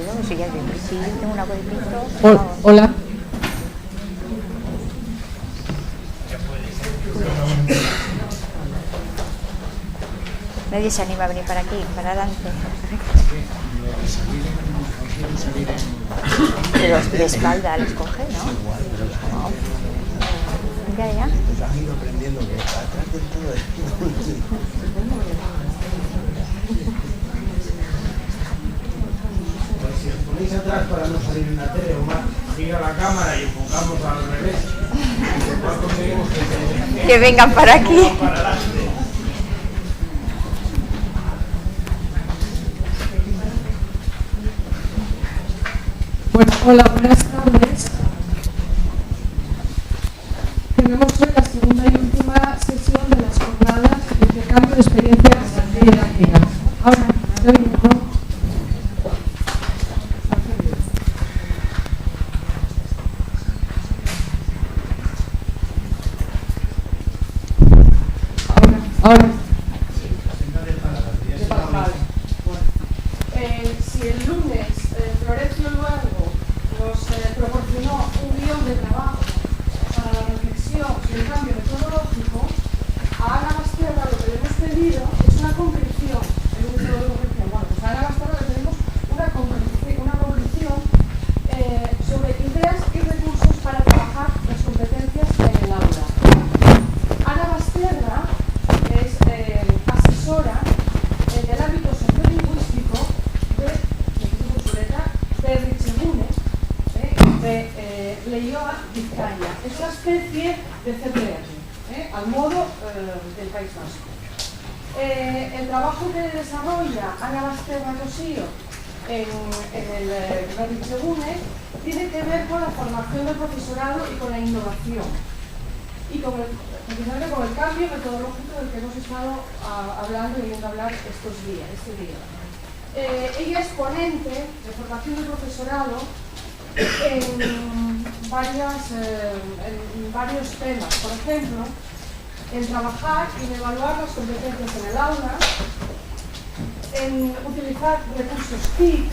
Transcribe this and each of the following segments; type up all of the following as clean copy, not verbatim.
Yo sí, ya sí, tengo una cuadrito. Hola. Nadie se anima a venir para aquí, para adelante. Pero de espalda les coge, ¿no? No. Ya. Pues han ido aprendiendo que atrás del todo esto. Si os ponéis atrás para no salir en la tele, o más, gira la cámara y enfocamos al revés. Y después conseguimos que vengan para aquí. Bueno, hola, buenas tardes. Tenemos hoy la segunda y última sesión de las jornadas de intercambio de experiencias didácticas. Ahora, ¿te oigo, no? Ahora. Si el lunes Florencio Luengo nos proporcionó un guión de trabajo para la reflexión y el cambio metodológico, a Ana Basterra lo que le hemos pedido es una concreción. Bueno, pues a Ana Basterra le pedimos una concreción sobre ideas y recursos para trabajar las competencias en el aula. Ana Basterra es asesora del ámbito sociolingüístico de Richegunes, de Leioa, Vizcaya. Es una especie de CPR, al modo del País Vasco. El trabajo que desarrolla Ana Basterra Cosío en el Richegunes tiene que ver con la formación del profesorado y con la innovación. Y precisamente con el cambio metodológico del que hemos estado hablando y viendo hablar este día. Ella es ponente de formación del profesorado en varios temas. Por ejemplo, en trabajar y en evaluar las competencias en el aula, en utilizar recursos TIC,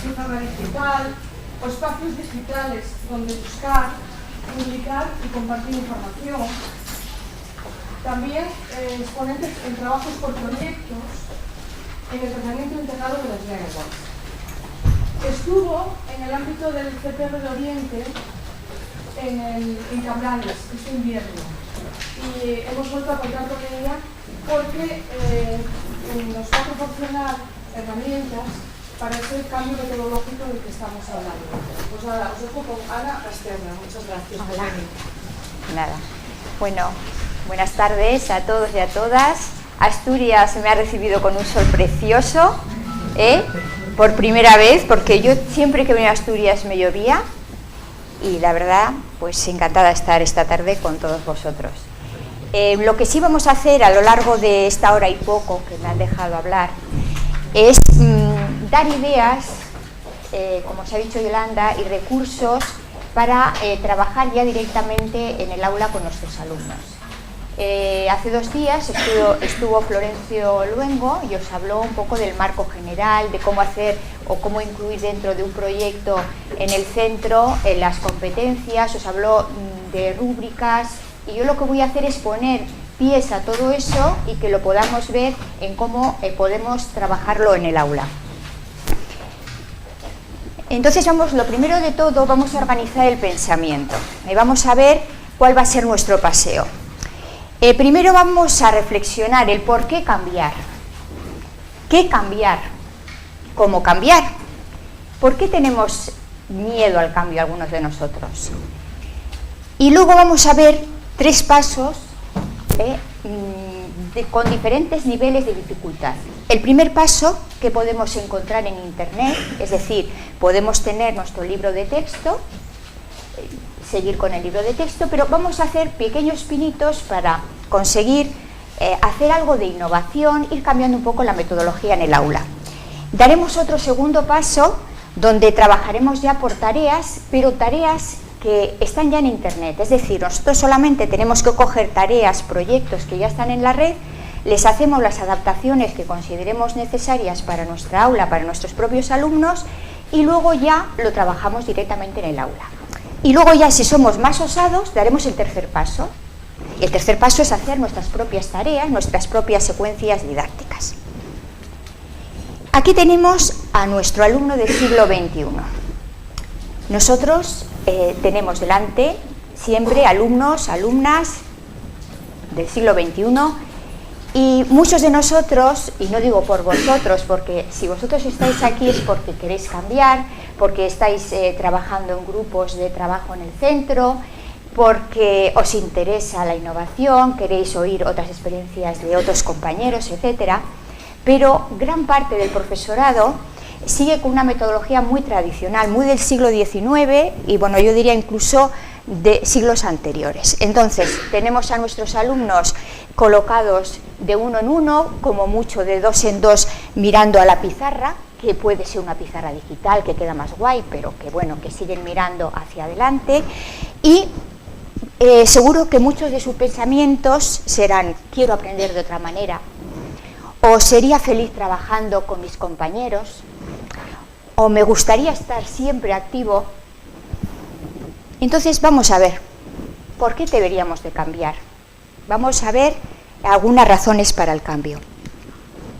pizarra digital o espacios digitales donde buscar, publicar y compartir información. También exponentes en trabajos por proyectos en el tratamiento integrado de las lenguas. Estuvo en el ámbito del CPR de Oriente en Cabrales este invierno y hemos vuelto a contar con ella porque nos va a proporcionar herramientas para ese cambio metodológico del que estamos hablando. Pues nada, os dejo con Ana Basterra. Muchas gracias. Hola. Nada. Bueno, buenas tardes a todos y a todas. Asturias me ha recibido con un sol precioso, por primera vez, porque yo siempre que venía a Asturias me llovía y la verdad, pues encantada de estar esta tarde con todos vosotros. Lo que sí vamos a hacer a lo largo de esta hora y poco que me han dejado hablar es dar ideas, como os ha dicho Yolanda, y recursos para trabajar ya directamente en el aula con nuestros alumnos. Hace 2 días estuvo Florencio Luengo y os habló un poco del marco general, de cómo hacer o cómo incluir dentro de un proyecto en el centro las competencias, os habló de rúbricas y yo lo que voy a hacer es poner pies a todo eso y que lo podamos ver en cómo podemos trabajarlo en el aula. Entonces lo primero de todo vamos a organizar el pensamiento y vamos a ver cuál va a ser nuestro paseo. Primero vamos a reflexionar el por qué cambiar. ¿Qué cambiar? ¿Cómo cambiar? ¿Por qué tenemos miedo al cambio algunos de nosotros? Y luego vamos a ver 3 pasos con diferentes niveles de dificultad. El primer paso que podemos encontrar en Internet, es decir, podemos tener nuestro libro de texto, seguir con el libro de texto, pero vamos a hacer pequeños pinitos para conseguir hacer algo de innovación, ir cambiando un poco la metodología en el aula. Daremos otro segundo paso donde trabajaremos ya por tareas, pero tareas que están ya en Internet, es decir, nosotros solamente tenemos que coger tareas, proyectos que ya están en la red les hacemos las adaptaciones que consideremos necesarias para nuestra aula, para nuestros propios alumnos, y luego ya lo trabajamos directamente en el aula. Y luego ya, si somos más osados, daremos el tercer paso. Y el tercer paso es hacer nuestras propias tareas, nuestras propias secuencias didácticas. Aquí tenemos a nuestro alumno del siglo XXI. Nosotros tenemos delante siempre alumnos, alumnas del siglo XXI, y muchos de nosotros, y no digo por vosotros, porque si vosotros estáis aquí es porque queréis cambiar, porque estáis trabajando en grupos de trabajo en el centro, porque os interesa la innovación, queréis oír otras experiencias de otros compañeros, etcétera, pero gran parte del profesorado sigue con una metodología muy tradicional, muy del siglo XIX y, bueno, yo diría incluso de siglos anteriores. Entonces, tenemos a nuestros alumnos colocados de uno en uno, como mucho de dos en dos, mirando a la pizarra, que puede ser una pizarra digital que queda más guay, pero que, bueno, que siguen mirando hacia adelante. Y seguro que muchos de sus pensamientos serán: quiero aprender de otra manera, o sería feliz trabajando con mis compañeros, o me gustaría estar siempre activo. Entonces vamos a ver, ¿por qué deberíamos de cambiar? Vamos a ver algunas razones para el cambio.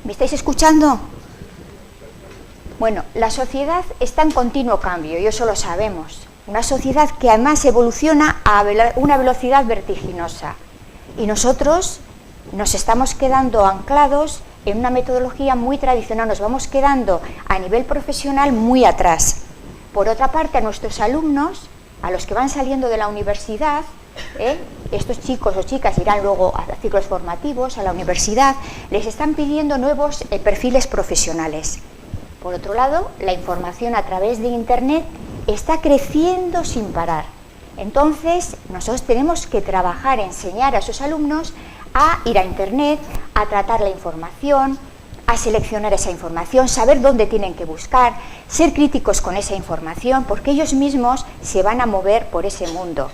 ¿Me estáis escuchando? Bueno, la sociedad está en continuo cambio, y eso lo sabemos. Una sociedad que además evoluciona a una velocidad vertiginosa. Y nosotros nos estamos quedando anclados en una metodología muy tradicional, nos vamos quedando a nivel profesional muy atrás. Por otra parte, a nuestros alumnos, a los que van saliendo de la universidad, estos chicos o chicas irán luego a ciclos formativos, a la universidad, les están pidiendo nuevos perfiles profesionales. Por otro lado, la información a través de Internet está creciendo sin parar. Entonces, nosotros tenemos que trabajar, enseñar a esos alumnos a ir a Internet, a tratar la información, a seleccionar esa información, saber dónde tienen que buscar, ser críticos con esa información, porque ellos mismos se van a mover por ese mundo.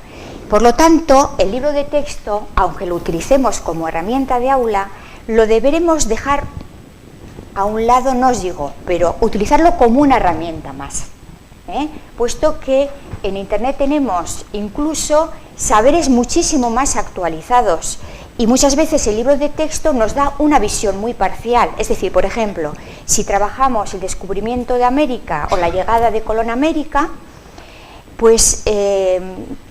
Por lo tanto, el libro de texto, aunque lo utilicemos como herramienta de aula, lo deberemos dejar a un lado, no os digo, pero utilizarlo como una herramienta más, puesto que en Internet tenemos incluso saberes muchísimo más actualizados. Y muchas veces el libro de texto nos da una visión muy parcial. Es decir, por ejemplo, si trabajamos el descubrimiento de América o la llegada de Colón a América, pues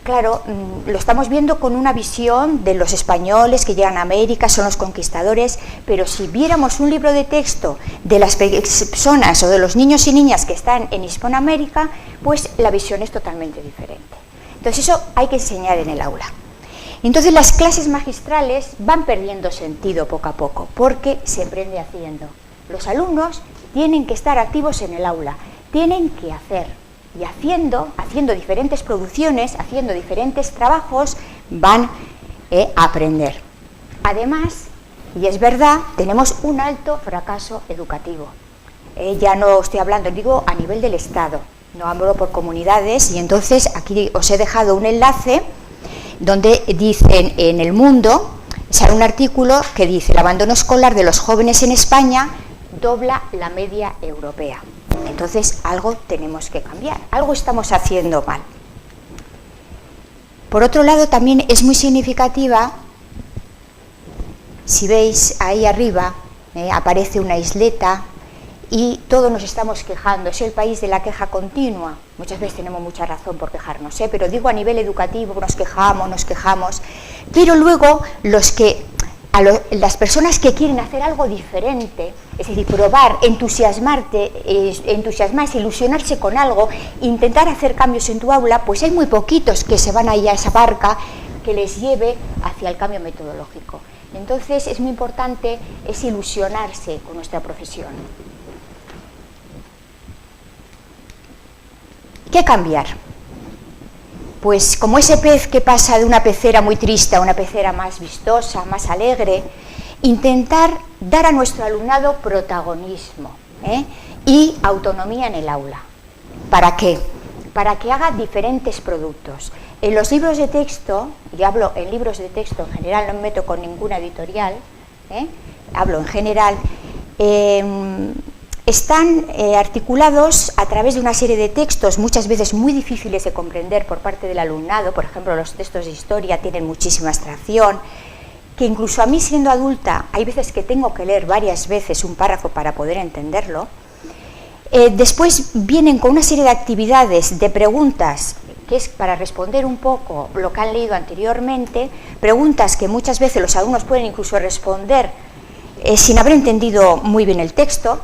claro, lo estamos viendo con una visión de los españoles que llegan a América, son los conquistadores, pero si viéramos un libro de texto de las personas o de los niños y niñas que están en Hispanoamérica, pues la visión es totalmente diferente. Entonces eso hay que enseñar en el aula. Entonces las clases magistrales van perdiendo sentido poco a poco, porque se aprende haciendo. Los alumnos tienen que estar activos en el aula, tienen que hacer, y haciendo diferentes producciones, haciendo diferentes trabajos, van a aprender. Además, y es verdad, tenemos un alto fracaso educativo. Ya no estoy hablando, digo a nivel del Estado, no hablo por comunidades, y entonces aquí os he dejado un enlace donde dicen en El Mundo, sale un artículo que dice: el abandono escolar de los jóvenes en España dobla la media europea. Entonces algo tenemos que cambiar, algo estamos haciendo mal. Por otro lado, también es muy significativa, si veis ahí arriba, aparece una isleta, y todos nos estamos quejando, es el país de la queja continua. Muchas veces tenemos mucha razón por quejarnos, pero digo a nivel educativo, nos quejamos, pero luego las personas que quieren hacer algo diferente, es decir, probar, entusiasmarse, ilusionarse con algo, intentar hacer cambios en tu aula, pues hay muy poquitos que se van ahí a esa barca que les lleve hacia el cambio metodológico. Entonces es muy importante ilusionarse con nuestra profesión. ¿Qué cambiar? Pues como ese pez que pasa de una pecera muy triste a una pecera más vistosa, más alegre, intentar dar a nuestro alumnado protagonismo y autonomía en el aula. ¿Para qué? Para que haga diferentes productos. En los libros de texto, y hablo en libros de texto en general, no me meto con ninguna editorial, hablo en general, están articulados a través de una serie de textos muchas veces muy difíciles de comprender por parte del alumnado. Por ejemplo, los textos de historia tienen muchísima abstracción, que incluso a mí, siendo adulta, hay veces que tengo que leer varias veces un párrafo para poder entenderlo. Después vienen con una serie de actividades, de preguntas, que es para responder un poco lo que han leído anteriormente, preguntas que muchas veces los alumnos pueden incluso responder sin haber entendido muy bien el texto.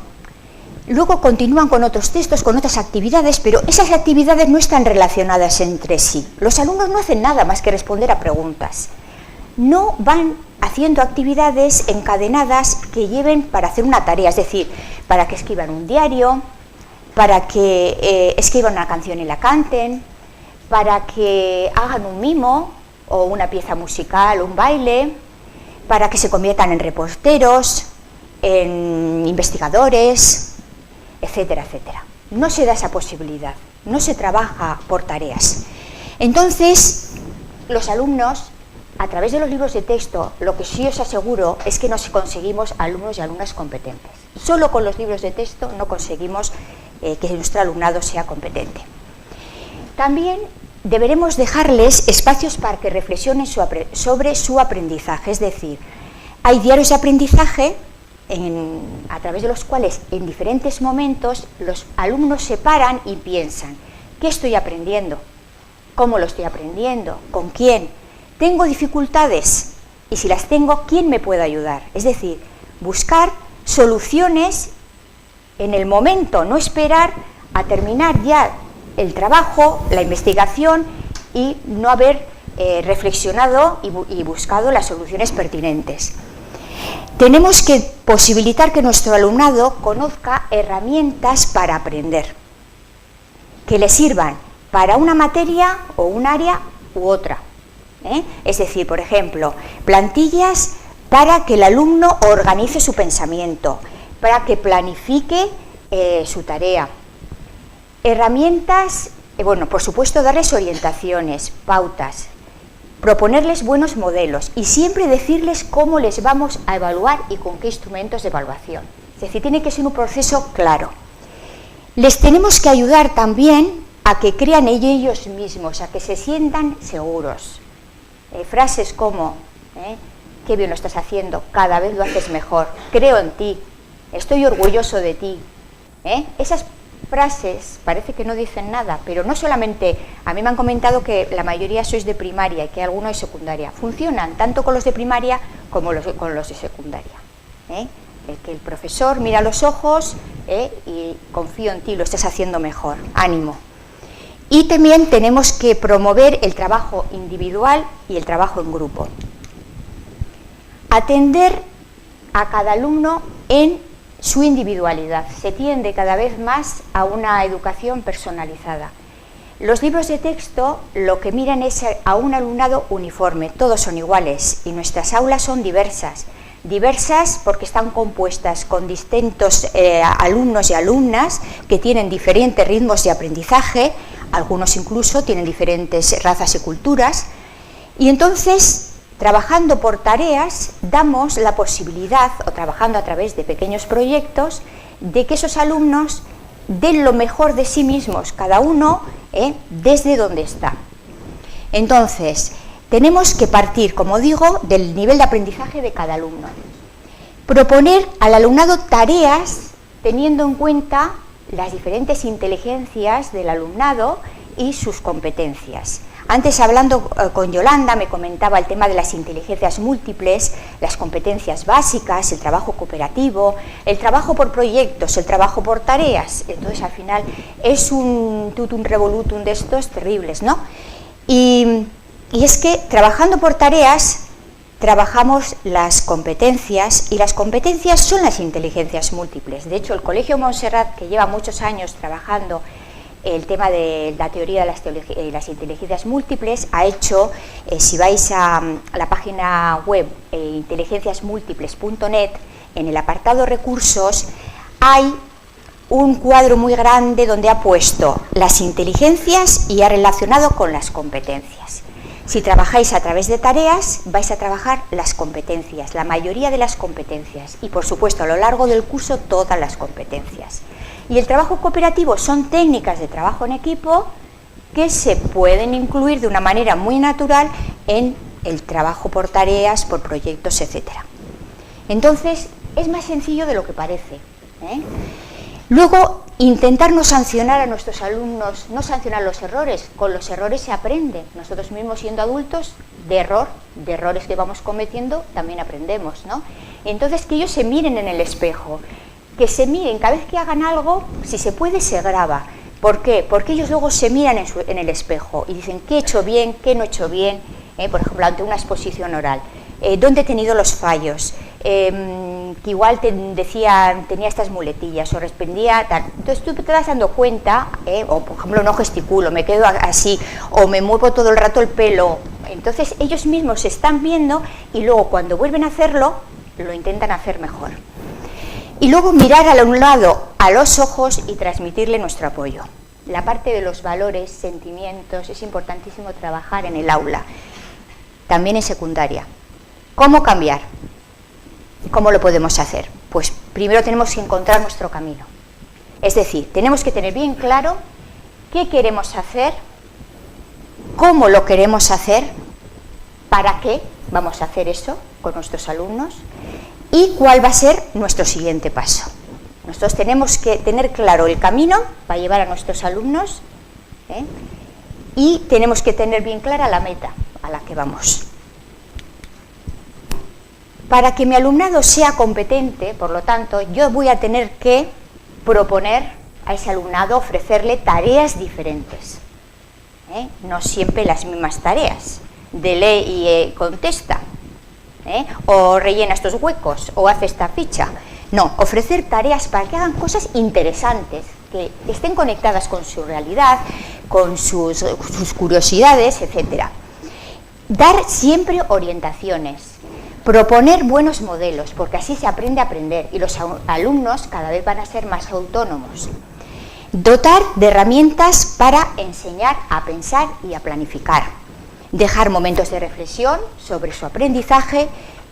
Luego continúan con otros textos, con otras actividades, pero esas actividades no están relacionadas entre sí. Los alumnos no hacen nada más que responder a preguntas. No van haciendo actividades encadenadas que lleven para hacer una tarea, es decir, para que escriban un diario, para que escriban una canción y la canten, para que hagan un mimo o una pieza musical, un baile, para que se conviertan en reporteros, en investigadores, etcétera, etcétera. No se da esa posibilidad, no se trabaja por tareas. Entonces, los alumnos, a través de los libros de texto, lo que sí os aseguro es que nos conseguimos alumnos y alumnas competentes. Solo con los libros de texto no conseguimos que nuestro alumnado sea competente. También deberemos dejarles espacios para que reflexionen sobre su aprendizaje, es decir, hay diarios de aprendizaje a través de los cuales en diferentes momentos los alumnos se paran y piensan: ¿qué estoy aprendiendo? ¿Cómo lo estoy aprendiendo? ¿Con quién? ¿Tengo dificultades? Y si las tengo, ¿quién me puede ayudar? Es decir, buscar soluciones en el momento, no esperar a terminar ya el trabajo, la investigación y no haber reflexionado y buscado las soluciones pertinentes. Tenemos que posibilitar que nuestro alumnado conozca herramientas para aprender, que le sirvan para una materia o un área u otra. Es decir, por ejemplo, plantillas para que el alumno organice su pensamiento, para que planifique su tarea. Herramientas, por supuesto, darles orientaciones, pautas, proponerles buenos modelos y siempre decirles cómo les vamos a evaluar y con qué instrumentos de evaluación. Es decir, tiene que ser un proceso claro. Les tenemos que ayudar también a que crean ellos mismos, a que se sientan seguros. Frases como, qué bien lo estás haciendo, cada vez lo haces mejor, creo en ti, estoy orgulloso de ti. Esas frases parece que no dicen nada, pero no solamente, a mí me han comentado que la mayoría sois de primaria y que alguno es secundaria. Funcionan tanto con los de primaria como con los de secundaria. Que el profesor mira a los ojos y confío en ti, lo estás haciendo mejor, ánimo. Y también tenemos que promover el trabajo individual y el trabajo en grupo. Atender a cada alumno en su individualidad. Se tiende cada vez más a una educación personalizada. Los libros de texto lo que miran es a un alumnado uniforme, todos son iguales y nuestras aulas son diversas. Diversas porque están compuestas con distintos alumnos y alumnas que tienen diferentes ritmos de aprendizaje, algunos incluso tienen diferentes razas y culturas, y entonces, trabajando por tareas, damos la posibilidad, o trabajando a través de pequeños proyectos, de que esos alumnos den lo mejor de sí mismos, cada uno desde donde está. Entonces, tenemos que partir, como digo, del nivel de aprendizaje de cada alumno. Proponer al alumnado tareas teniendo en cuenta las diferentes inteligencias del alumnado y sus competencias. Antes, hablando con Yolanda, me comentaba el tema de las inteligencias múltiples, las competencias básicas, el trabajo cooperativo, el trabajo por proyectos, el trabajo por tareas. Entonces, al final, es un tutum revolutum de estos terribles, ¿no? Y es que, trabajando por tareas, trabajamos las competencias, y las competencias son las inteligencias múltiples. De hecho, el Colegio Montserrat, que lleva muchos años trabajando el tema de la teoría de las inteligencias múltiples, ha hecho, si vais a la página web inteligenciasmúltiples.net, en el apartado recursos, hay un cuadro muy grande donde ha puesto las inteligencias y ha relacionado con las competencias. Si trabajáis a través de tareas, vais a trabajar las competencias, la mayoría de las competencias y, por supuesto, a lo largo del curso, todas las competencias. Y el trabajo cooperativo son técnicas de trabajo en equipo que se pueden incluir de una manera muy natural en el trabajo por tareas, por proyectos, etc. Entonces, es más sencillo de lo que parece, ¿eh? Luego, intentar no sancionar a nuestros alumnos, no sancionar los errores. Con los errores se aprende. Nosotros mismos, siendo adultos, de errores que vamos cometiendo, también aprendemos, ¿no? Entonces, que ellos se miren en el espejo, que se miren, cada vez que hagan algo, si se puede, se graba. ¿Por qué? Porque ellos luego se miran en el espejo y dicen qué he hecho bien, qué no he hecho bien, por ejemplo, ante una exposición oral. ¿Dónde he tenido los fallos? Que igual tenía estas muletillas o respondía tal. Entonces tú te vas dando cuenta, o por ejemplo no gesticulo, me quedo así, o me muevo todo el rato el pelo. Entonces ellos mismos se están viendo y luego cuando vuelven a hacerlo, lo intentan hacer mejor. Y luego mirar al alumnado a los ojos y transmitirle nuestro apoyo. La parte de los valores, sentimientos, es importantísimo trabajar en el aula, también en secundaria. ¿Cómo cambiar? ¿Cómo lo podemos hacer? Pues primero tenemos que encontrar nuestro camino. Es decir, tenemos que tener bien claro qué queremos hacer, cómo lo queremos hacer, para qué vamos a hacer eso con nuestros alumnos y cuál va a ser nuestro siguiente paso. Nosotros tenemos que tener claro el camino para llevar a nuestros alumnos, y tenemos que tener bien clara la meta a la que vamos. Para que mi alumnado sea competente, por lo tanto, yo voy a tener que proponer a ese alumnado, ofrecerle tareas diferentes. No siempre las mismas tareas, de lee y contesta, o rellena estos huecos, o hace esta ficha. No, ofrecer tareas para que hagan cosas interesantes, que estén conectadas con su realidad, con sus curiosidades, etc. Dar siempre orientaciones. Proponer buenos modelos, porque así se aprende a aprender y los alumnos cada vez van a ser más autónomos. Dotar de herramientas para enseñar a pensar y a planificar. Dejar momentos de reflexión sobre su aprendizaje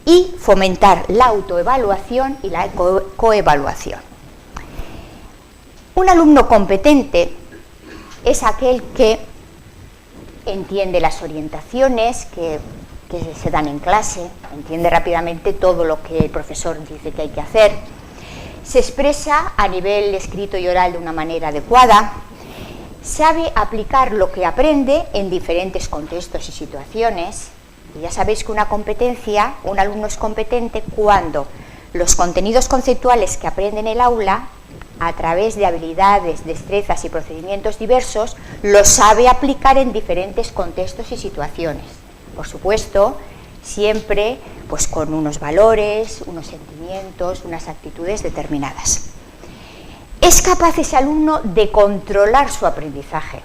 y fomentar la autoevaluación y la coevaluación. Un alumno competente es aquel que entiende las orientaciones que se dan en clase, entiende rápidamente todo lo que el profesor dice que hay que hacer, se expresa a nivel escrito y oral de una manera adecuada, sabe aplicar lo que aprende en diferentes contextos y situaciones. Y ya sabéis que una competencia, un alumno es competente cuando los contenidos conceptuales que aprende en el aula, a través de habilidades, destrezas y procedimientos diversos, los sabe aplicar en diferentes contextos y situaciones. Por supuesto, siempre pues con unos valores, unos sentimientos, unas actitudes determinadas. Es capaz ese alumno de controlar su aprendizaje.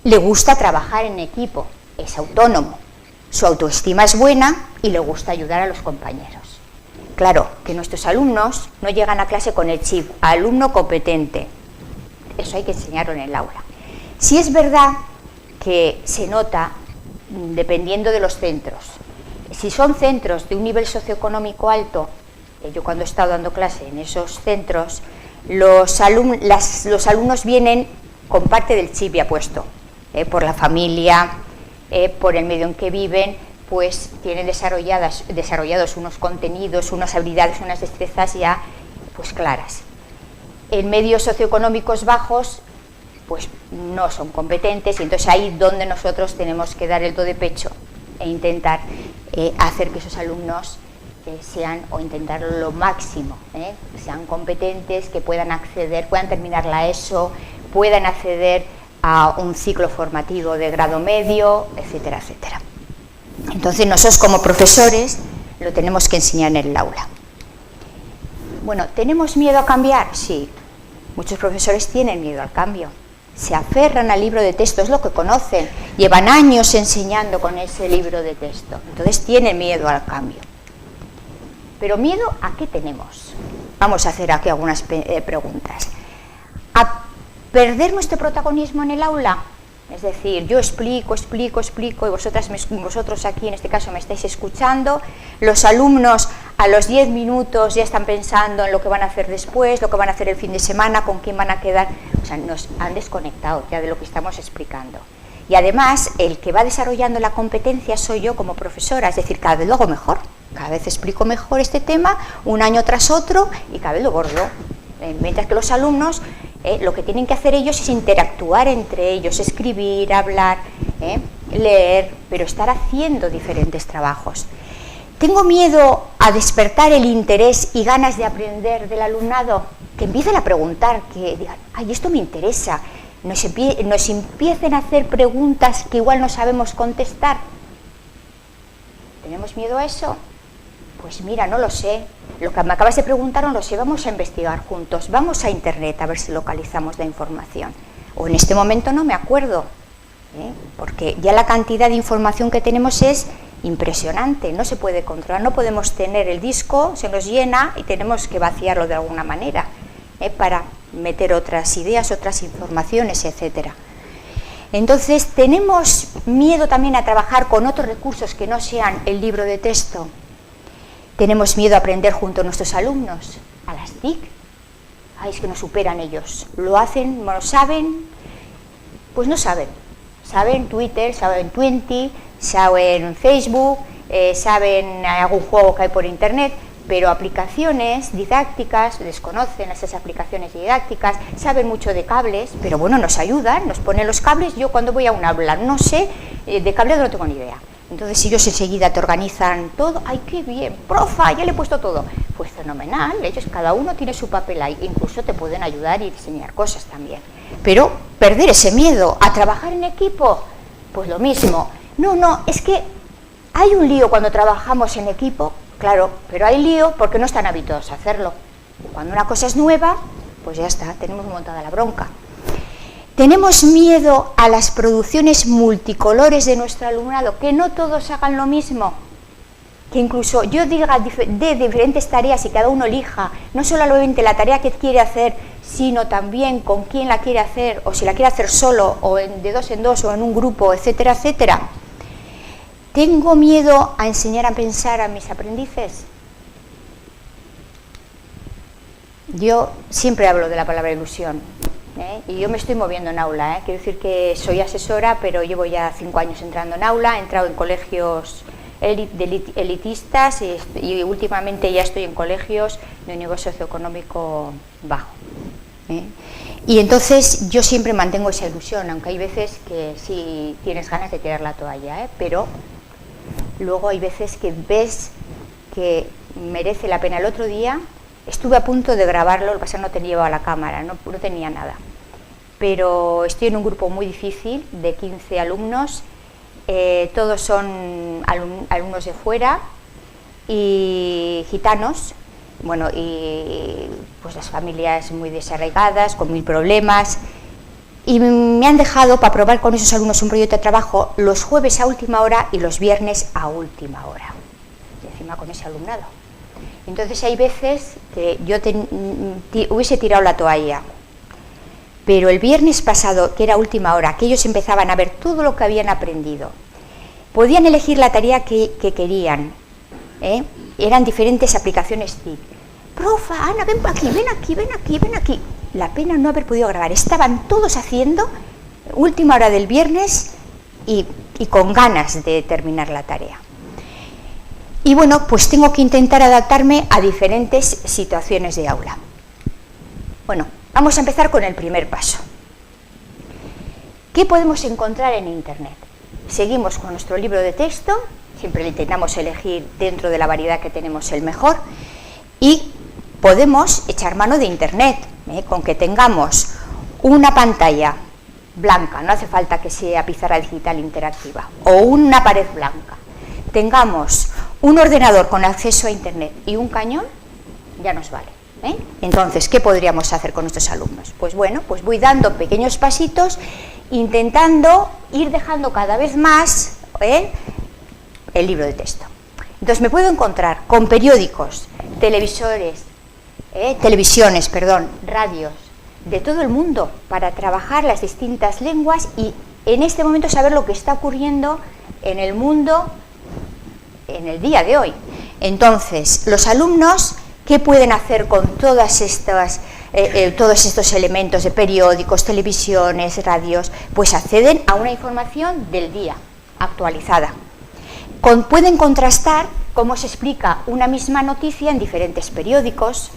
Le gusta trabajar en equipo, es autónomo, su autoestima es buena y le gusta ayudar a los compañeros. Claro, que nuestros alumnos no llegan a clase con el chip alumno competente. Eso hay que enseñarlo en el aula. Sí es verdad que se nota dependiendo de los centros. Si son centros de un nivel socioeconómico alto, yo cuando he estado dando clase en esos centros, los alumnos vienen con parte del chip ya puesto, por la familia, por el medio en que viven, pues tienen desarrollados unos contenidos, unas habilidades, unas destrezas ya pues claras. En medios socioeconómicos bajos pues no son competentes y entonces ahí es donde nosotros tenemos que dar el do de pecho e intentar hacer que esos alumnos sean, o intentar lo máximo, sean competentes, que puedan acceder, puedan terminar la ESO, puedan acceder a un ciclo formativo de grado medio, etcétera, etcétera. Entonces nosotros como profesores lo tenemos que enseñar en el aula. Bueno, ¿tenemos miedo a cambiar? Sí, muchos profesores tienen miedo al cambio. Se aferran al libro de texto, es lo que conocen, llevan años enseñando con ese libro de texto, entonces tienen miedo al cambio. Pero ¿miedo a qué tenemos? Vamos a hacer aquí algunas preguntas. ¿A perder nuestro protagonismo en el aula? Es decir, yo explico y vosotros aquí en este caso me estáis escuchando. Los alumnos a los 10 minutos ya están pensando en lo que van a hacer después, lo que van a hacer el fin de semana, con quién van a quedar. O sea, nos han desconectado ya de lo que estamos explicando. Y además, el que va desarrollando la competencia soy yo como profesora, es decir, cada vez lo hago mejor. Cada vez explico mejor este tema, un año tras otro, y cada vez lo bordo. Mientras que los alumnos, lo que tienen que hacer ellos es interactuar entre ellos, escribir, hablar, leer, pero estar haciendo diferentes trabajos. Tengo miedo a despertar el interés y ganas de aprender del alumnado, que empiecen a preguntar, que digan, ay, esto me interesa, nos empiecen a hacer preguntas que igual no sabemos contestar. ¿Tenemos miedo a eso? Pues mira, no lo sé. Lo que me acabas de preguntar no lo sé, vamos a investigar juntos, vamos a internet a ver si localizamos la información. O en este momento no me acuerdo, porque ya la cantidad de información que tenemos es impresionante, no se puede controlar, no podemos tener el disco, se nos llena y tenemos que vaciarlo de alguna manera, para meter otras ideas, otras informaciones, etcétera. Entonces, tenemos miedo también a trabajar con otros recursos que no sean el libro de texto. Tenemos miedo a aprender junto a nuestros alumnos, a las TIC. Ay, es que nos superan ellos. ¿Lo hacen? ¿No lo saben? Pues no saben. Saben Twitter, saben Twenty, saben Facebook, saben algún juego que hay por Internet, pero aplicaciones didácticas, desconocen esas aplicaciones didácticas, saben mucho de cables, pero bueno, nos ayudan, nos ponen los cables. Yo cuando voy a un aula no sé de cableado, no tengo ni idea. Entonces ellos enseguida te organizan todo. ¡Ay, qué bien! ¡Profa! Ya le he puesto todo. Pues fenomenal, ellos cada uno tiene su papel ahí, incluso te pueden ayudar y enseñar cosas también. Pero perder ese miedo a trabajar en equipo, pues lo mismo. No, es que hay un lío cuando trabajamos en equipo, claro, pero hay lío porque no están habituados a hacerlo. Cuando una cosa es nueva, pues ya está, tenemos montada la bronca. Tenemos miedo a las producciones multicolores de nuestro alumnado, que no todos hagan lo mismo, que incluso yo diga de diferentes tareas y cada uno elija, no solamente la tarea que quiere hacer, sino también con quién la quiere hacer, o si la quiere hacer solo, o de dos en dos, o en un grupo, etcétera, etcétera. ¿Tengo miedo a enseñar a pensar a mis aprendices? Yo siempre hablo de la palabra ilusión. Y yo me estoy moviendo en aula, quiero decir que soy asesora, pero llevo ya 5 años entrando en aula, he entrado en colegios elitistas y últimamente ya estoy en colegios de nivel socioeconómico bajo. Y entonces yo siempre mantengo esa ilusión, aunque hay veces que sí tienes ganas de tirar la toalla, pero luego hay veces que ves que merece la pena. El otro día estuve a punto de grabarlo, lo que pasa es que no te llevaba la cámara, no tenía nada. Pero estoy en un grupo muy difícil, de 15 alumnos, todos son alumnos de fuera y gitanos, bueno, y pues las familias muy desarraigadas, con 1000 problemas, y me han dejado para probar con esos alumnos un proyecto de trabajo los jueves a última hora y los viernes a última hora, y encima con ese alumnado. Entonces hay veces que yo hubiese tirado la toalla, pero el viernes pasado, que era última hora, que ellos empezaban a ver todo lo que habían aprendido, podían elegir la tarea que querían, eran diferentes aplicaciones TIC. Profa, Ana, ven aquí, ven aquí, ven aquí, ven aquí. La pena no haber podido grabar, estaban todos haciendo última hora del viernes y con ganas de terminar la tarea. Y bueno, pues tengo que intentar adaptarme a diferentes situaciones de aula. Bueno, vamos a empezar con el primer paso. ¿Qué podemos encontrar en Internet? Seguimos con nuestro libro de texto, siempre le intentamos elegir dentro de la variedad que tenemos el mejor, y podemos echar mano de Internet, con que tengamos una pantalla blanca, no hace falta que sea pizarra digital interactiva, o una pared blanca, tengamos un ordenador con acceso a Internet y un cañón, ya nos vale. Entonces, ¿qué podríamos hacer con nuestros alumnos? Pues bueno, pues voy dando pequeños pasitos, intentando ir dejando cada vez más el libro de texto. Entonces me puedo encontrar con periódicos, televisiones, radios, de todo el mundo para trabajar las distintas lenguas y en este momento saber lo que está ocurriendo en el mundo en el día de hoy. Entonces, los alumnos, ¿qué pueden hacer con todos estos elementos de periódicos, televisiones, radios? Pues acceden a una información del día, actualizada. Pueden contrastar cómo se explica una misma noticia en diferentes periódicos,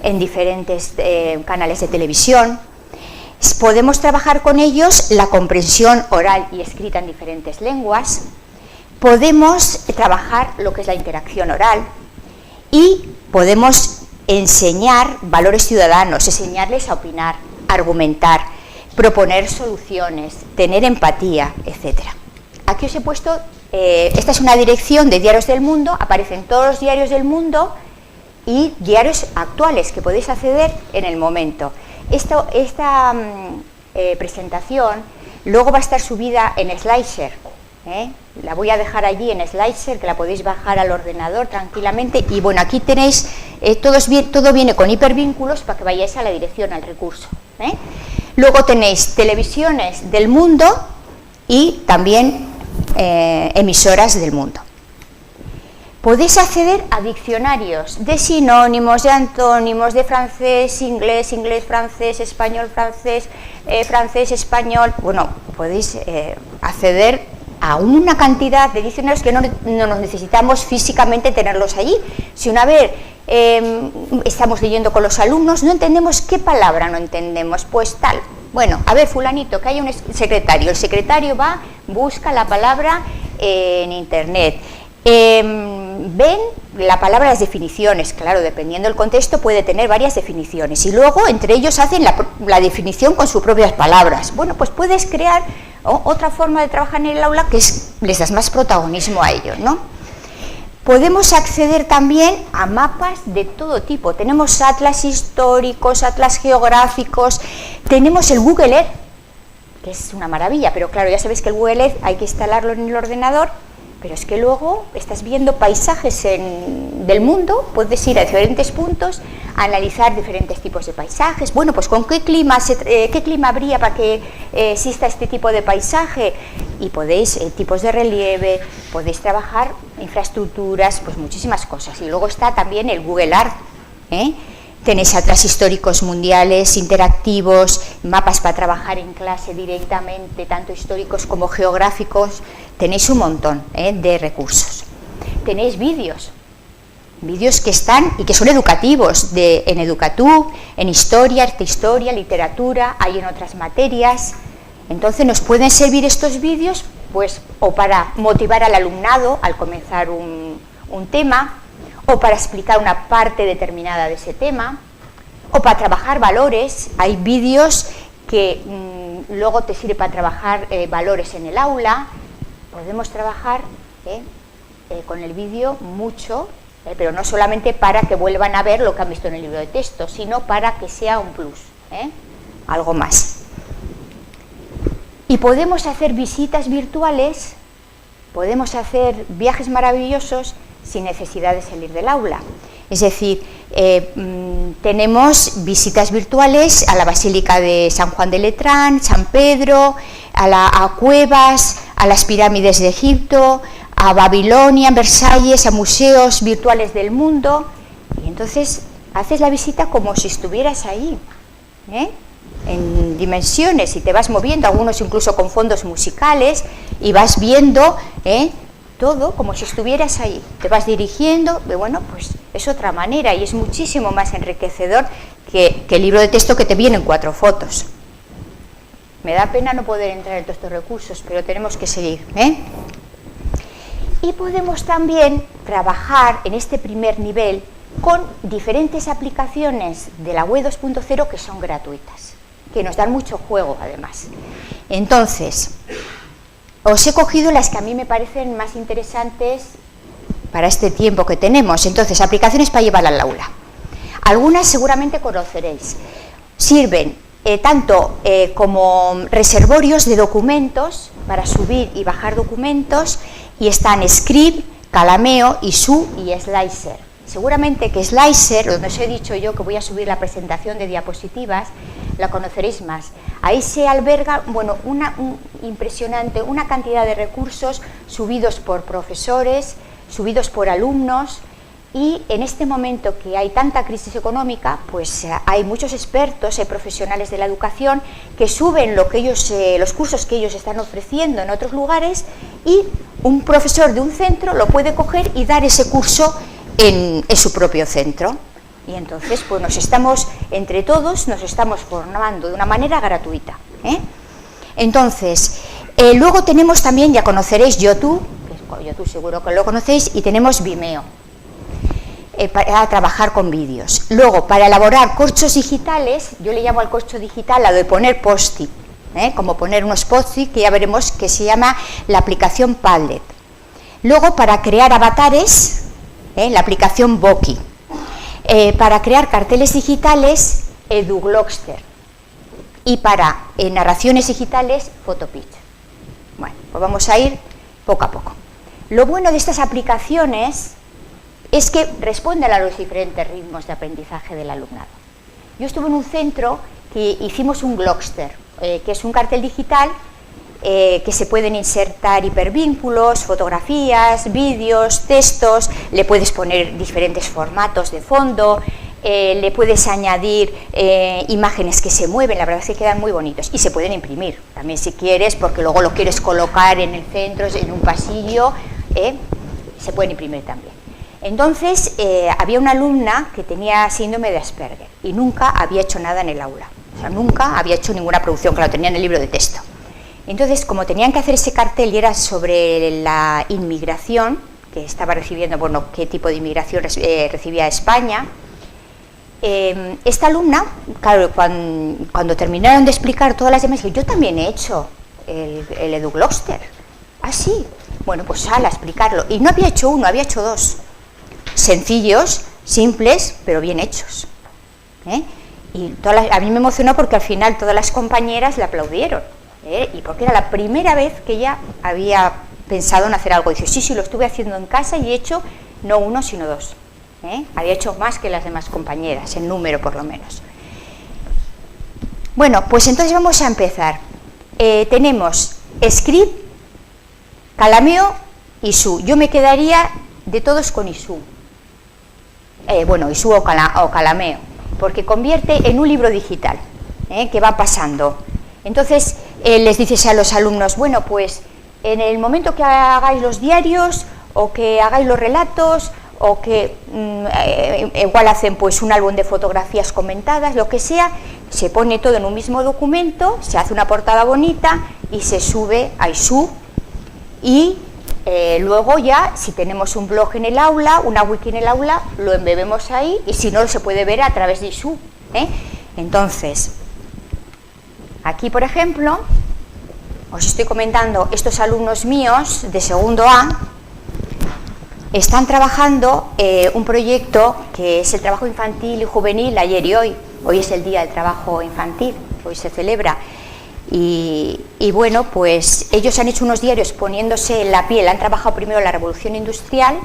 en diferentes canales de televisión. Podemos trabajar con ellos la comprensión oral y escrita en diferentes lenguas. Podemos trabajar lo que es la interacción oral y podemos enseñar valores ciudadanos, enseñarles a opinar, argumentar, proponer soluciones, tener empatía, etc. Aquí os he puesto, esta es una dirección de Diarios del Mundo, aparecen todos los diarios del mundo y diarios actuales que podéis acceder en el momento. Esta presentación luego va a estar subida en SlideShare. La voy a dejar allí en SlideShare, que la podéis bajar al ordenador tranquilamente. Y bueno, aquí tenéis, todo viene con hipervínculos para que vayáis a la dirección, al recurso. Luego tenéis televisiones del mundo y también emisoras del mundo. Podéis acceder a diccionarios de sinónimos, de antónimos, de francés, inglés, francés, español, francés, español. Bueno, podéis acceder a una cantidad de diccionarios que no nos necesitamos físicamente tenerlos allí. Si una vez estamos leyendo con los alumnos, no entendemos qué palabra no entendemos, pues tal. Bueno, a ver, fulanito, que haya un secretario. El secretario va, busca la palabra en internet. Ven la palabra, las definiciones, claro, dependiendo del contexto puede tener varias definiciones y luego entre ellos hacen la definición con sus propias palabras. Bueno, pues puedes crear otra forma de trabajar en el aula que les das más protagonismo a ellos, ¿no? Podemos acceder también a mapas de todo tipo. Tenemos atlas históricos, atlas geográficos, tenemos el Google Earth, que es una maravilla, pero claro, ya sabéis que el Google Earth hay que instalarlo en el ordenador. Pero es que luego estás viendo paisajes del mundo, puedes ir a diferentes puntos, a analizar diferentes tipos de paisajes. Bueno, pues ¿con qué clima habría para que exista este tipo de paisaje? Y podéis, tipos de relieve, podéis trabajar infraestructuras, pues muchísimas cosas. Y luego está también el Google Earth, Tenéis atlas históricos mundiales, interactivos, mapas para trabajar en clase directamente, tanto históricos como geográficos. Tenéis un montón de recursos. Tenéis vídeos que están y que son educativos, en Educatub, en historia, arte historia, literatura, hay en otras materias. Entonces nos pueden servir estos vídeos pues o para motivar al alumnado al comenzar un tema, o para explicar una parte determinada de ese tema, o para trabajar valores. Hay vídeos que luego te sirve para trabajar valores en el aula. Podemos trabajar con el vídeo mucho, pero no solamente para que vuelvan a ver lo que han visto en el libro de texto, sino para que sea un plus, algo más. Y podemos hacer visitas virtuales, podemos hacer viajes maravillosos sin necesidad de salir del aula. Es decir, tenemos visitas virtuales a la Basílica de San Juan de Letrán, San Pedro, a cuevas, a las pirámides de Egipto, a Babilonia, Versalles, a museos virtuales del mundo. Y entonces haces la visita como si estuvieras ahí, en dimensiones, y te vas moviendo, algunos incluso con fondos musicales, y vas viendo todo como si estuvieras ahí, te vas dirigiendo. Bueno, pues es otra manera y es muchísimo más enriquecedor que el libro de texto que te vienen 4 fotos. Me da pena no poder entrar en todos estos recursos, pero tenemos que seguir. Y podemos también trabajar en este primer nivel con diferentes aplicaciones de la web 2.0 que son gratuitas, que nos dan mucho juego además. Entonces, os he cogido las que a mí me parecen más interesantes para este tiempo que tenemos. Entonces, aplicaciones para llevar al aula. Algunas seguramente conoceréis. Sirven tanto como reservorios de documentos para subir y bajar documentos, y están Scribd, Calameo, Isu y SlideShare. Seguramente que Slicer, donde os he dicho yo que voy a subir la presentación de diapositivas, la conoceréis más. Ahí se alberga, bueno, impresionante, una cantidad de recursos subidos por profesores, subidos por alumnos, y en este momento que hay tanta crisis económica, pues hay muchos expertos, profesionales de la educación, que suben lo que ellos, los cursos que ellos están ofreciendo en otros lugares, y un profesor de un centro lo puede coger y dar ese curso en su propio centro. Y entonces, pues entre todos nos estamos formando de una manera gratuita, ¿eh? Entonces, luego tenemos también, ya conoceréis YouTube, que YouTube seguro que lo conocéis, y tenemos Vimeo, para trabajar con vídeos. Luego, para elaborar corchos digitales, yo le llamo al corcho digital a lo de poner post-it, como poner unos post-it, que ya veremos que se llama la aplicación Padlet. Luego, para crear avatares, la aplicación Boki. Para crear carteles digitales, EduGlockster. Y para narraciones digitales, Photopitch. Bueno, pues vamos a ir poco a poco. Lo bueno de estas aplicaciones es que responden a los diferentes ritmos de aprendizaje del alumnado. Yo estuve en un centro que hicimos un Glockster, que es un cartel digital que se pueden insertar hipervínculos, fotografías, vídeos, textos, le puedes poner diferentes formatos de fondo, le puedes añadir imágenes que se mueven, la verdad es que quedan muy bonitos, y se pueden imprimir también si quieres, porque luego lo quieres colocar en el centro, en un pasillo, se pueden imprimir también. Entonces, había una alumna que tenía síndrome de Asperger y nunca había hecho nada en el aula, o sea, nunca había hecho ninguna producción, que lo tenía en el libro de texto. Entonces, como tenían que hacer ese cartel y era sobre la inmigración que estaba recibiendo, bueno, qué tipo de inmigración recibía España, esta alumna, claro, cuando terminaron de explicar todas las demás, dije, yo también he hecho el EduGlockster. Ah, sí, bueno, pues a explicarlo. Y no había hecho uno, había hecho dos. Sencillos, simples, pero bien hechos. Y a mí me emocionó porque al final todas las compañeras le aplaudieron. Y porque era la primera vez que ella había pensado en hacer algo. Dice, sí, lo estuve haciendo en casa y he hecho no uno, sino dos. Había hecho más que las demás compañeras, en número por lo menos. Bueno, pues entonces vamos a empezar. Tenemos Script, Calameo y Isu. Yo me quedaría de todos con Isu. Bueno, Isu o Calameo, porque convierte en un libro digital, que va pasando. Entonces, les dices a los alumnos, bueno, pues en el momento que hagáis los diarios o que hagáis los relatos o que igual hacen pues un álbum de fotografías comentadas, lo que sea, se pone todo en un mismo documento, se hace una portada bonita y se sube a Isu, y luego ya, si tenemos un blog en el aula, una wiki en el aula, lo embebemos ahí, y si no, se puede ver a través de Isu. Entonces, aquí, por ejemplo, os estoy comentando, estos alumnos míos de segundo A están trabajando un proyecto que es el trabajo infantil y juvenil ayer y hoy. Hoy es el Día del Trabajo Infantil, hoy se celebra. Y bueno, pues ellos han hecho unos diarios poniéndose en la piel, han trabajado primero la revolución industrial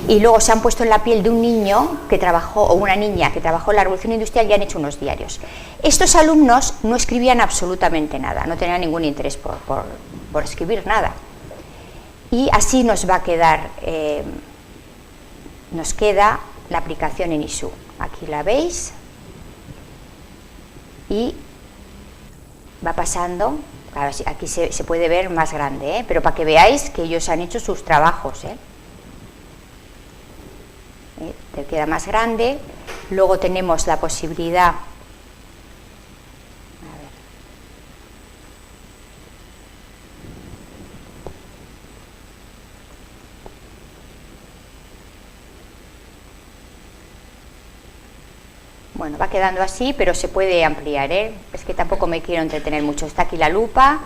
y luego se han puesto en la piel de un niño que trabajó, o una niña que trabajó en la revolución industrial, y han hecho unos diarios. Estos alumnos no escribían absolutamente nada, no tenían ningún interés por escribir nada. Y así nos va a quedar, nos queda la aplicación en Isu. Aquí la veis y va pasando. Claro, aquí se puede ver más grande, pero para que veáis que ellos han hecho sus trabajos. Te queda más grande. Luego tenemos la posibilidad, bueno, va quedando así, pero se puede ampliar, es que tampoco me quiero entretener mucho. Está aquí la lupa,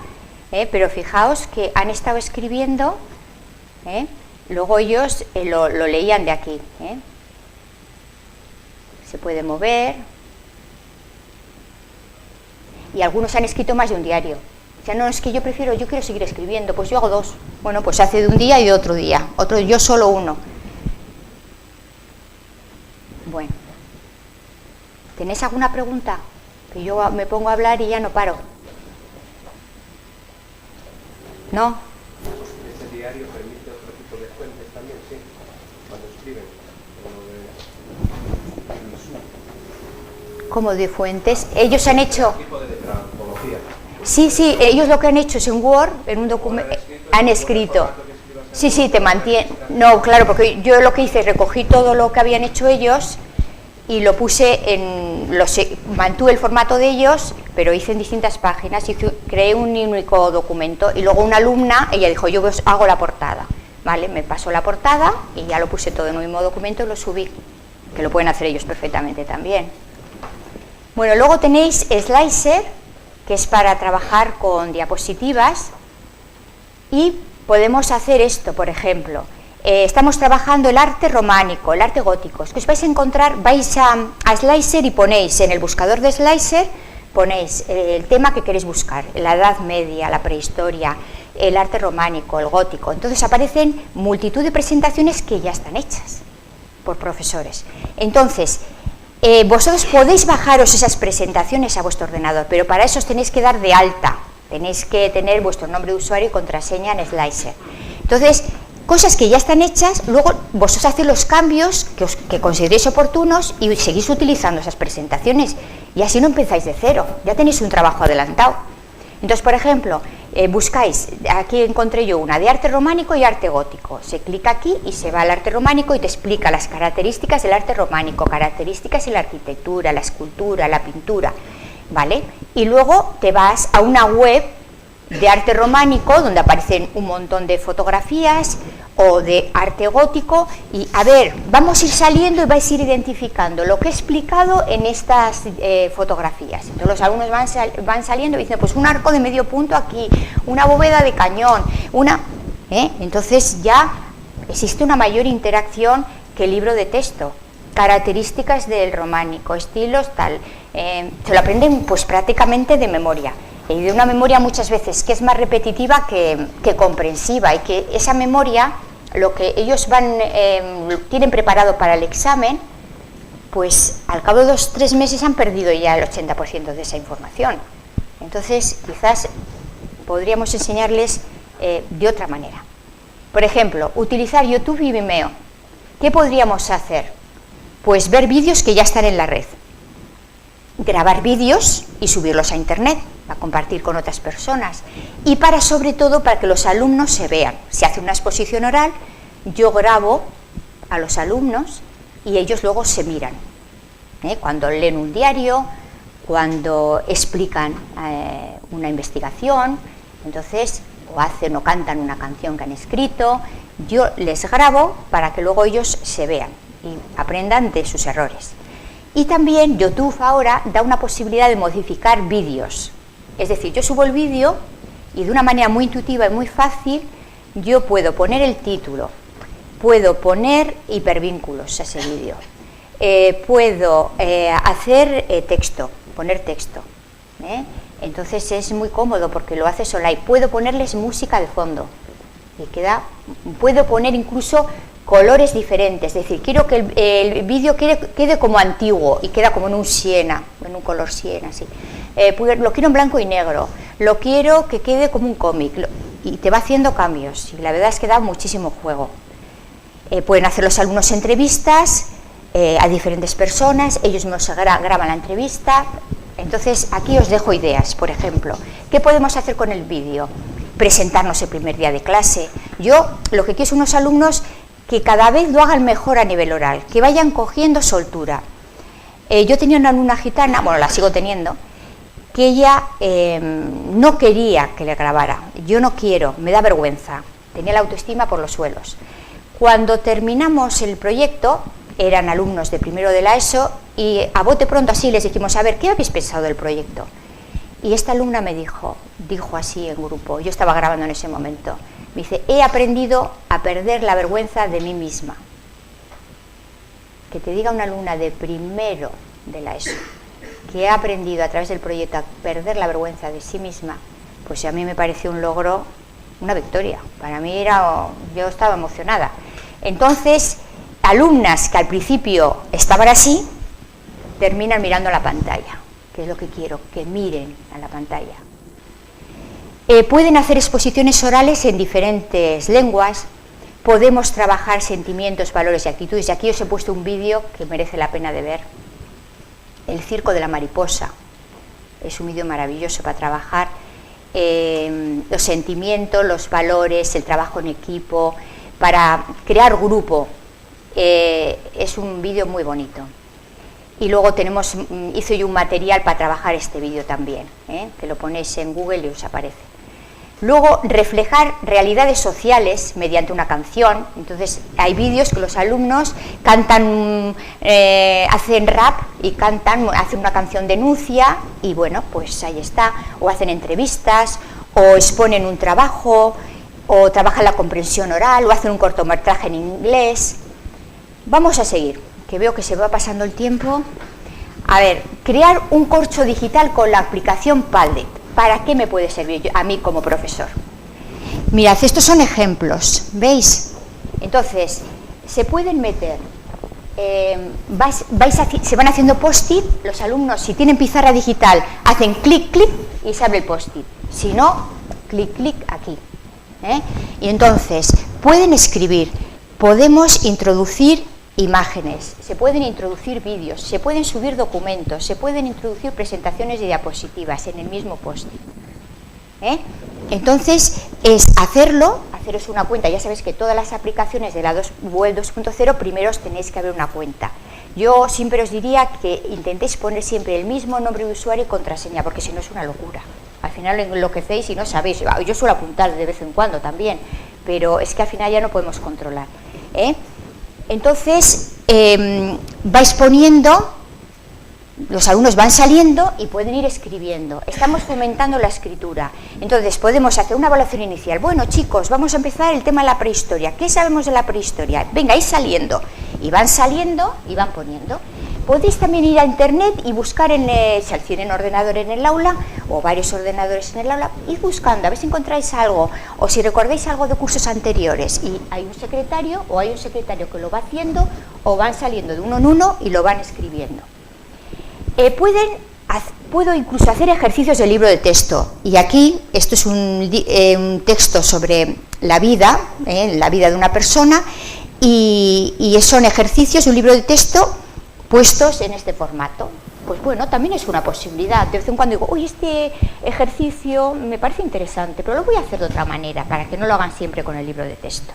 pero fijaos que han estado escribiendo, luego ellos lo leían de aquí, se puede mover, y algunos han escrito más de un diario. O sea, no, es que yo quiero seguir escribiendo, pues yo hago dos. Bueno, pues hace de un día y de otro día, yo solo uno. ¿Tenéis alguna pregunta? Que yo me pongo a hablar y ya no paro. ¿No? ¿Ese diario permite otro tipo de fuentes también? Sí, cuando escriben. ¿Cómo de fuentes? Ellos han hecho... Tipo de antología. Sí, ellos lo que han hecho es en Word, en un documento, han escrito. Sí, te mantiene. No, claro, porque yo lo que hice es recogí todo lo que habían hecho ellos y lo puse en... mantuve el formato de ellos, pero hice en distintas páginas y creé un único documento. Y luego una alumna, ella dijo, yo hago la portada, ¿vale? Me pasó la portada y ya lo puse todo en un mismo documento y lo subí, que lo pueden hacer ellos perfectamente también. Bueno, luego tenéis Slicer, que es para trabajar con diapositivas, y podemos hacer esto, por ejemplo. Estamos trabajando el arte románico, el arte gótico. Es que os vais a encontrar, vais a Slicer y ponéis en el buscador de Slicer, ponéis el tema que queréis buscar, la Edad Media, la prehistoria, el arte románico, el gótico. Entonces aparecen multitud de presentaciones que ya están hechas por profesores. Entonces, vosotros podéis bajaros esas presentaciones a vuestro ordenador, pero para eso os tenéis que dar de alta, tenéis que tener vuestro nombre de usuario y contraseña en Slicer. Entonces, cosas que ya están hechas, luego vosotros hacéis los cambios que consideréis oportunos y seguís utilizando esas presentaciones, y así no empezáis de cero, ya tenéis un trabajo adelantado. Entonces, por ejemplo, buscáis, aquí encontré yo una de arte románico y arte gótico, se clica aquí y se va al arte románico y te explica las características del arte románico, características de la arquitectura, la escultura, la pintura, ¿vale? Y luego te vas a una web de arte románico donde aparecen un montón de fotografías o de arte gótico y a ver, vamos a ir saliendo y vais a ir identificando lo que he explicado en estas fotografías. Entonces los alumnos van saliendo y dicen, pues un arco de medio punto aquí, una bóveda de cañón, entonces ya existe una mayor interacción que el libro de texto. Características del románico, estilos tal, se lo aprenden pues prácticamente de memoria. Y de una memoria muchas veces que es más repetitiva que comprensiva, y que esa memoria, lo que ellos tienen preparado para el examen, pues al cabo de 2 o 3 meses han perdido ya el 80% de esa información. Entonces quizás podríamos enseñarles de otra manera. Por ejemplo, utilizar YouTube y Vimeo. ¿Qué podríamos hacer? Pues ver vídeos que ya están en la red, grabar vídeos y subirlos a internet, a compartir con otras personas, y sobre todo para que los alumnos se vean. Se hace una exposición oral, yo grabo a los alumnos y ellos luego se miran, cuando leen un diario, cuando explican una investigación, entonces o hacen o cantan una canción que han escrito, yo les grabo para que luego ellos se vean y aprendan de sus errores. Y también YouTube ahora da una posibilidad de modificar vídeos. Es decir, yo subo el vídeo y de una manera muy intuitiva y muy fácil yo puedo poner el título, puedo poner hipervínculos a ese vídeo, puedo hacer texto, poner texto. Entonces es muy cómodo porque lo hace online. Puedo ponerles música de fondo y puedo poner incluso colores diferentes, es decir, quiero que el vídeo quede como antiguo y queda como en un siena, en un color siena, así. Lo quiero en blanco y negro, lo quiero que quede como un cómic, y te va haciendo cambios, y la verdad es que da muchísimo juego. Pueden hacer los alumnos entrevistas a diferentes personas, ellos mismos graban la entrevista. Entonces aquí os dejo ideas. Por ejemplo, ¿qué podemos hacer con el vídeo? Presentarnos el primer día de clase. Yo lo que quiero es unos alumnos que cada vez lo hagan mejor a nivel oral, que vayan cogiendo soltura. Yo tenía una alumna gitana, bueno, la sigo teniendo, que ella no quería que le grabara. Yo no quiero, me da vergüenza. Tenía la autoestima por los suelos. Cuando terminamos el proyecto, eran alumnos de primero de la ESO, y a bote pronto así les dijimos, a ver, ¿qué habéis pensado del proyecto? Y esta alumna me dijo así en grupo, yo estaba grabando en ese momento, me dice, he aprendido a perder la vergüenza de mí misma. Que te diga una alumna de primero de la ESO, que ha aprendido a través del proyecto a perder la vergüenza de sí misma, pues a mí me pareció un logro, una victoria. Para mí yo estaba emocionada. Entonces, alumnas que al principio estaban así, terminan mirando la pantalla, que es lo que quiero, que miren a la pantalla. Pueden hacer exposiciones orales en diferentes lenguas, podemos trabajar sentimientos, valores y actitudes, y aquí os he puesto un vídeo que merece la pena de ver, El circo de la mariposa. Es un vídeo maravilloso para trabajar los sentimientos, los valores, el trabajo en equipo, para crear grupo. Es un vídeo muy bonito. Y luego hice yo un material para trabajar este vídeo también, que lo ponéis en Google y os aparece. Luego, reflejar realidades sociales mediante una canción. Entonces, hay vídeos que los alumnos cantan, hacen rap y hacen una canción denuncia, y bueno, pues ahí está. O hacen entrevistas, o exponen un trabajo, o trabajan la comprensión oral, o hacen un cortometraje en inglés. Vamos a seguir, que veo que se va pasando el tiempo. A ver, crear un corcho digital con la aplicación Padlet. ¿Para qué me puede servir a mí como profesor? Mirad, estos son ejemplos, ¿veis? Entonces, se pueden meter, se van haciendo post-it, los alumnos, si tienen pizarra digital, hacen clic, clic y se abre el post-it. Si no, clic, clic aquí. Y entonces, pueden escribir, podemos introducir imágenes, se pueden introducir vídeos, se pueden subir documentos, se pueden introducir presentaciones de diapositivas en el mismo post-it. Entonces, es haceros una cuenta. Ya sabéis que todas las aplicaciones de la web 2.0 primero os tenéis que abrir una cuenta. Yo siempre os diría que intentéis poner siempre el mismo nombre de usuario y contraseña, porque si no es una locura. Al final enloquecéis y no sabéis. Yo suelo apuntar de vez en cuando también, pero es que al final ya no podemos controlar. Entonces, vais poniendo, los alumnos van saliendo y pueden ir escribiendo. Estamos fomentando la escritura. Entonces, podemos hacer una evaluación inicial. Bueno, chicos, vamos a empezar el tema de la prehistoria. ¿Qué sabemos de la prehistoria? Venga, ir saliendo. Y van saliendo y van poniendo. Podéis también ir a internet y buscar, si tienen ordenador en el aula o varios ordenadores en el aula, ir buscando, a ver si encontráis algo o si recordáis algo de cursos anteriores, y hay un secretario que lo va haciendo, o van saliendo de uno en uno y lo van escribiendo. Puedo incluso hacer ejercicios del libro de texto, y aquí esto es un texto sobre la vida de una persona, y son ejercicios de un libro de texto puestos en este formato. Pues bueno, también es una posibilidad. De vez en cuando digo, uy, este ejercicio me parece interesante, pero lo voy a hacer de otra manera, para que no lo hagan siempre con el libro de texto.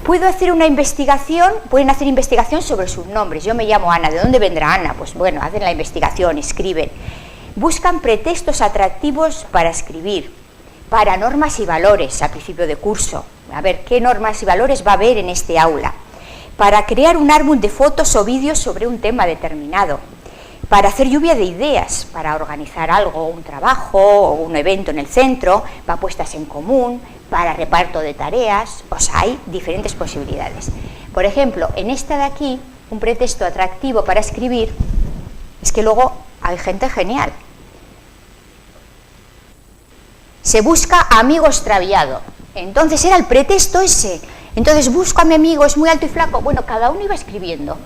Puedo hacer una investigación, pueden hacer investigación sobre sus nombres. Yo me llamo Ana, ¿de dónde vendrá Ana? Pues bueno, hacen la investigación, escriben. Buscan pretextos atractivos para escribir, para normas y valores a principio de curso. A ver, ¿qué normas y valores va a haber en este aula? Para crear un álbum de fotos o vídeos sobre un tema determinado, para hacer lluvia de ideas, para organizar algo, un trabajo o un evento en el centro, para puestas en común, para reparto de tareas. O sea, hay diferentes posibilidades. Por ejemplo, en esta de aquí, un pretexto atractivo para escribir, es que luego hay gente genial. Se busca amigo extraviado. Entonces era el pretexto ese. Entonces busco a mi amigo, es muy alto y flaco. Bueno, cada uno iba escribiendo.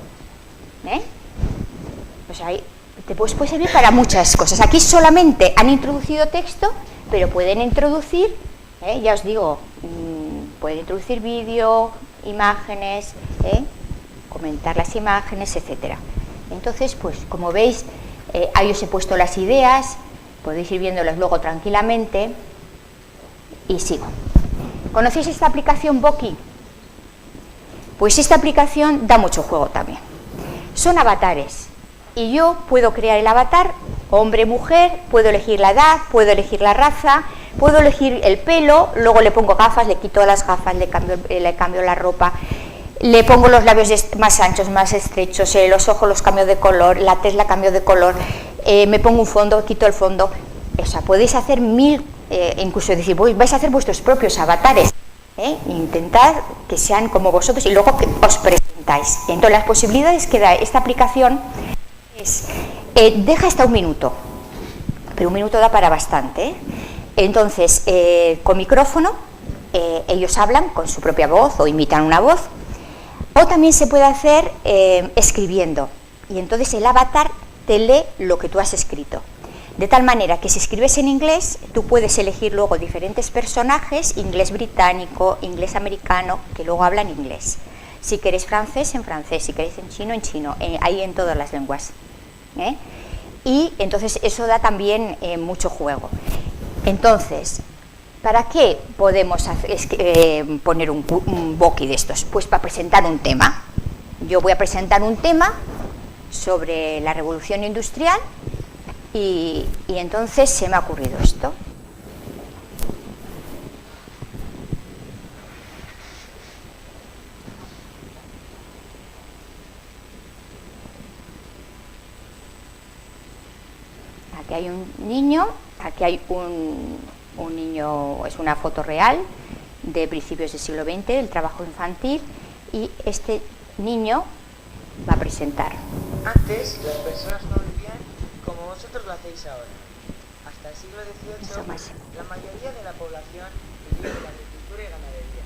Pues ahí te puede servir para muchas cosas. Aquí solamente han introducido texto, pero pueden introducir, ya os digo, pueden introducir vídeo, imágenes, comentar las imágenes, etcétera. Entonces, pues como veis, ahí os he puesto las ideas, podéis ir viéndolas luego tranquilamente, y sigo. ¿Conocéis esta aplicación Boki? Pues esta aplicación da mucho juego también. Son avatares, y yo puedo crear el avatar, hombre, mujer, puedo elegir la edad, puedo elegir la raza, puedo elegir el pelo, luego le pongo gafas, le quito las gafas, le cambio la ropa, le pongo los labios más anchos, más estrechos, los ojos los cambio de color, la tez la cambio de color, me pongo un fondo, quito el fondo. O sea, podéis hacer incluso decir, vais a hacer vuestros propios avatares. Intentad que sean como vosotros y luego que os presentáis. Entonces, las posibilidades que da esta aplicación es, deja hasta un minuto, pero un minuto da para bastante. Entonces, con micrófono, ellos hablan con su propia voz o imitan una voz, o también se puede hacer escribiendo, y entonces el avatar te lee lo que tú has escrito. De tal manera que si escribes en inglés, tú puedes elegir luego diferentes personajes, inglés británico, inglés americano, que luego hablan inglés. Si queréis francés, en francés, si queréis en chino, ahí en todas las lenguas. Y entonces eso da también mucho juego. Entonces, ¿para qué podemos poner un Voki de estos? Pues para presentar un tema. Yo voy a presentar un tema sobre la revolución industrial y entonces se me ha ocurrido esto. Aquí hay un niño, aquí hay un niño, es una foto real de principios del siglo XX, del trabajo infantil, y este niño va a presentar. Antes las personas no vivían como vosotros lo hacéis ahora. Hasta el siglo XVIII, la mayoría de la población vivía de la agricultura y ganadería.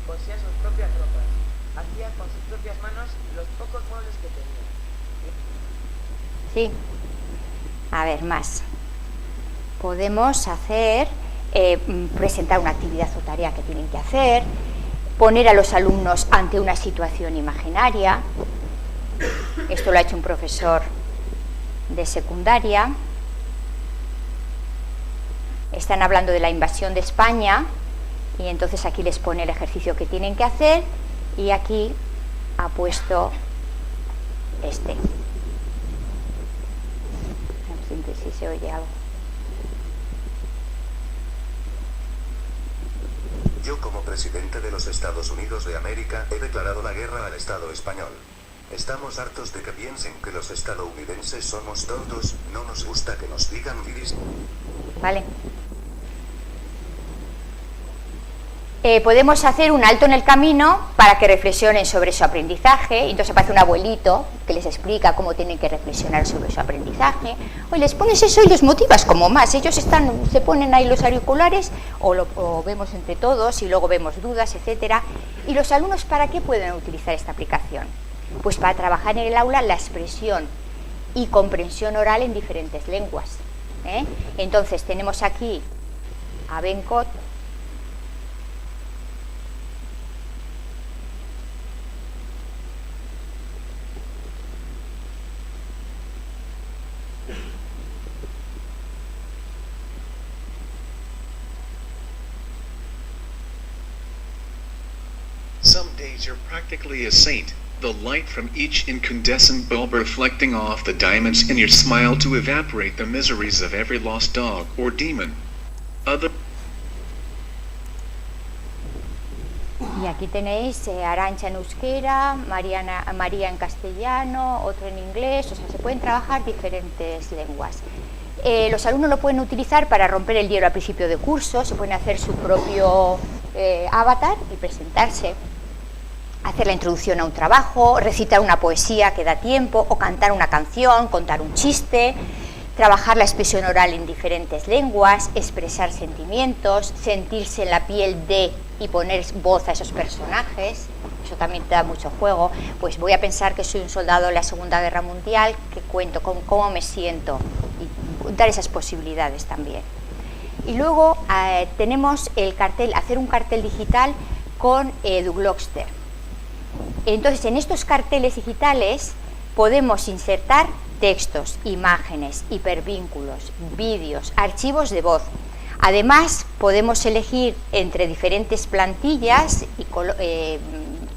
Cosía sus propias ropas, hacía con sus propias manos los pocos muebles que tenía. Sí. A ver, más. Podemos hacer, presentar una actividad o tarea que tienen que hacer, poner a los alumnos ante una situación imaginaria. Esto lo ha hecho un profesor de secundaria. Están hablando de la invasión de España y entonces aquí les pone el ejercicio que tienen que hacer y aquí ha puesto este. Si se oye algo. Yo como presidente de los Estados Unidos de América he declarado la guerra al Estado español. Estamos hartos de que piensen que los estadounidenses somos tontos, no nos gusta que nos digan guiris. Vale. Podemos hacer un alto en el camino para que reflexionen sobre su aprendizaje. Entonces aparece un abuelito que les explica cómo tienen que reflexionar sobre su aprendizaje. O les pones eso y los motivas como más. Ellos se ponen ahí los auriculares o vemos entre todos y luego vemos dudas, etcétera. ¿Y los alumnos para qué pueden utilizar esta aplicación? Pues para trabajar en el aula la expresión y comprensión oral en diferentes lenguas. Entonces tenemos aquí a Bencott. Some days you're practically a saint, the light from each incandescent bulb reflecting off the diamonds in your smile to evaporate the miseries of every lost dog or demon. Y aquí tenéis Arantxa en euskera, María en castellano, otro en inglés, o sea, se pueden trabajar diferentes lenguas. Los alumnos lo pueden utilizar para romper el hielo al principio de curso, se pueden hacer su propio avatar y presentarse, hacer la introducción a un trabajo, recitar una poesía que da tiempo, o cantar una canción, contar un chiste, trabajar la expresión oral en diferentes lenguas, expresar sentimientos, sentirse en la piel de y poner voz a esos personajes. Eso también te da mucho juego. Pues voy a pensar que soy un soldado de la Segunda Guerra Mundial, que cuento con cómo me siento y dar esas posibilidades también. Y luego tenemos el cartel, hacer un cartel digital con EduGloster. Entonces, en estos carteles digitales podemos insertar textos, imágenes, hipervínculos, vídeos, archivos de voz. Además, podemos elegir entre diferentes plantillas y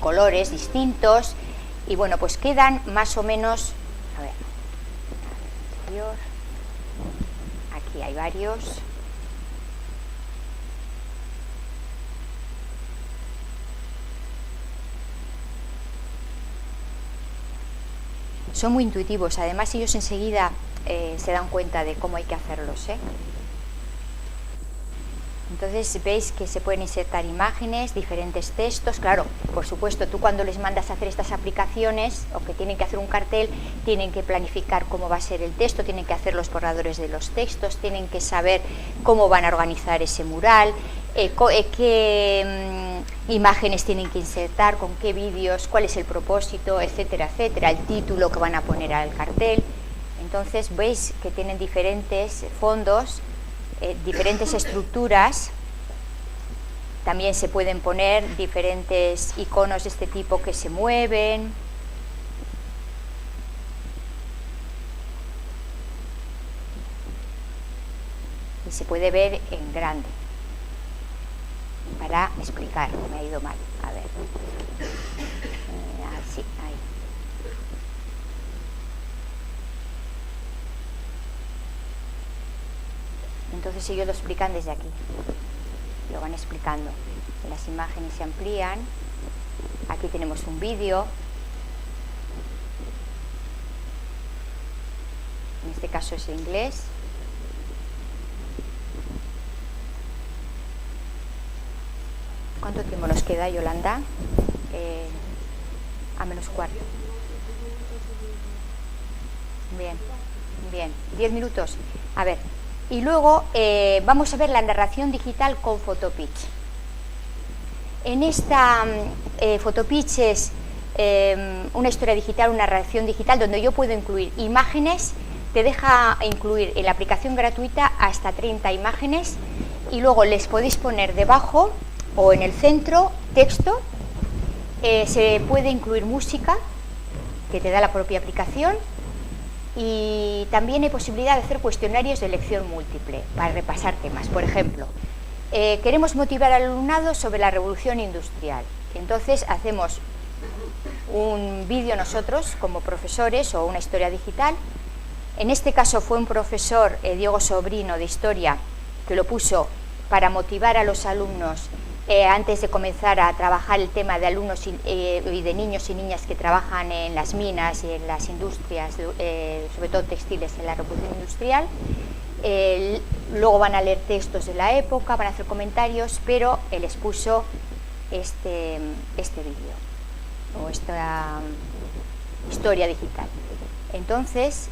colores distintos y bueno, pues quedan más o menos, a ver, aquí hay varios. Son muy intuitivos, además ellos enseguida se dan cuenta de cómo hay que hacerlos, Entonces veis que se pueden insertar imágenes, diferentes textos. Claro, por supuesto, tú cuando les mandas a hacer estas aplicaciones o que tienen que hacer un cartel, tienen que planificar cómo va a ser el texto, tienen que hacer los borradores de los textos, tienen que saber cómo van a organizar ese mural, qué imágenes tienen que insertar, con qué vídeos, cuál es el propósito, etcétera, etcétera, el título que van a poner al cartel. Entonces veis que tienen diferentes fondos, diferentes estructuras. También se pueden poner diferentes iconos de este tipo que se mueven. Y se puede ver en grande. Para explicar, me ha ido mal. A ver. Así, ahí. Entonces ellos lo explican desde aquí. Lo van explicando. Las imágenes se amplían. Aquí tenemos un vídeo. En este caso es en inglés. ¿Cuánto tiempo nos queda, Yolanda? A menos cuarto. Bien, bien. 10 minutos. A ver. Y luego vamos a ver la narración digital con Photopitch. En esta Photopitch es una historia digital, una narración digital donde yo puedo incluir imágenes. Te deja incluir en la aplicación gratuita hasta 30 imágenes y luego les podéis poner debajo o en el centro texto. Se puede incluir música que te da la propia aplicación. Y también hay posibilidad de hacer cuestionarios de elección múltiple para repasar temas. Por ejemplo, queremos motivar al alumnado sobre la revolución industrial. Entonces hacemos un vídeo nosotros como profesores o una historia digital. En este caso fue un profesor, Diego Sobrino, de historia, que lo puso para motivar a los alumnos antes de comenzar a trabajar el tema de alumnos y de niños y niñas que trabajan en las minas y en las industrias, sobre todo textiles, en la revolución industrial. Luego van a leer textos de la época, van a hacer comentarios, pero él les puso este vídeo o esta historia digital. Entonces,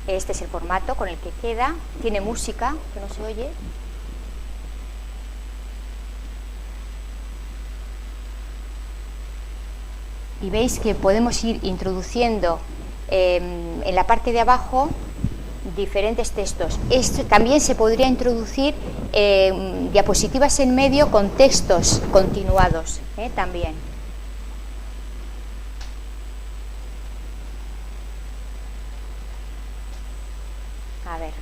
este es el formato con el que queda. Tiene música, que no se oye. Y veis que podemos ir introduciendo en la parte de abajo diferentes textos. También se podría introducir diapositivas en medio con textos continuados, también. A ver.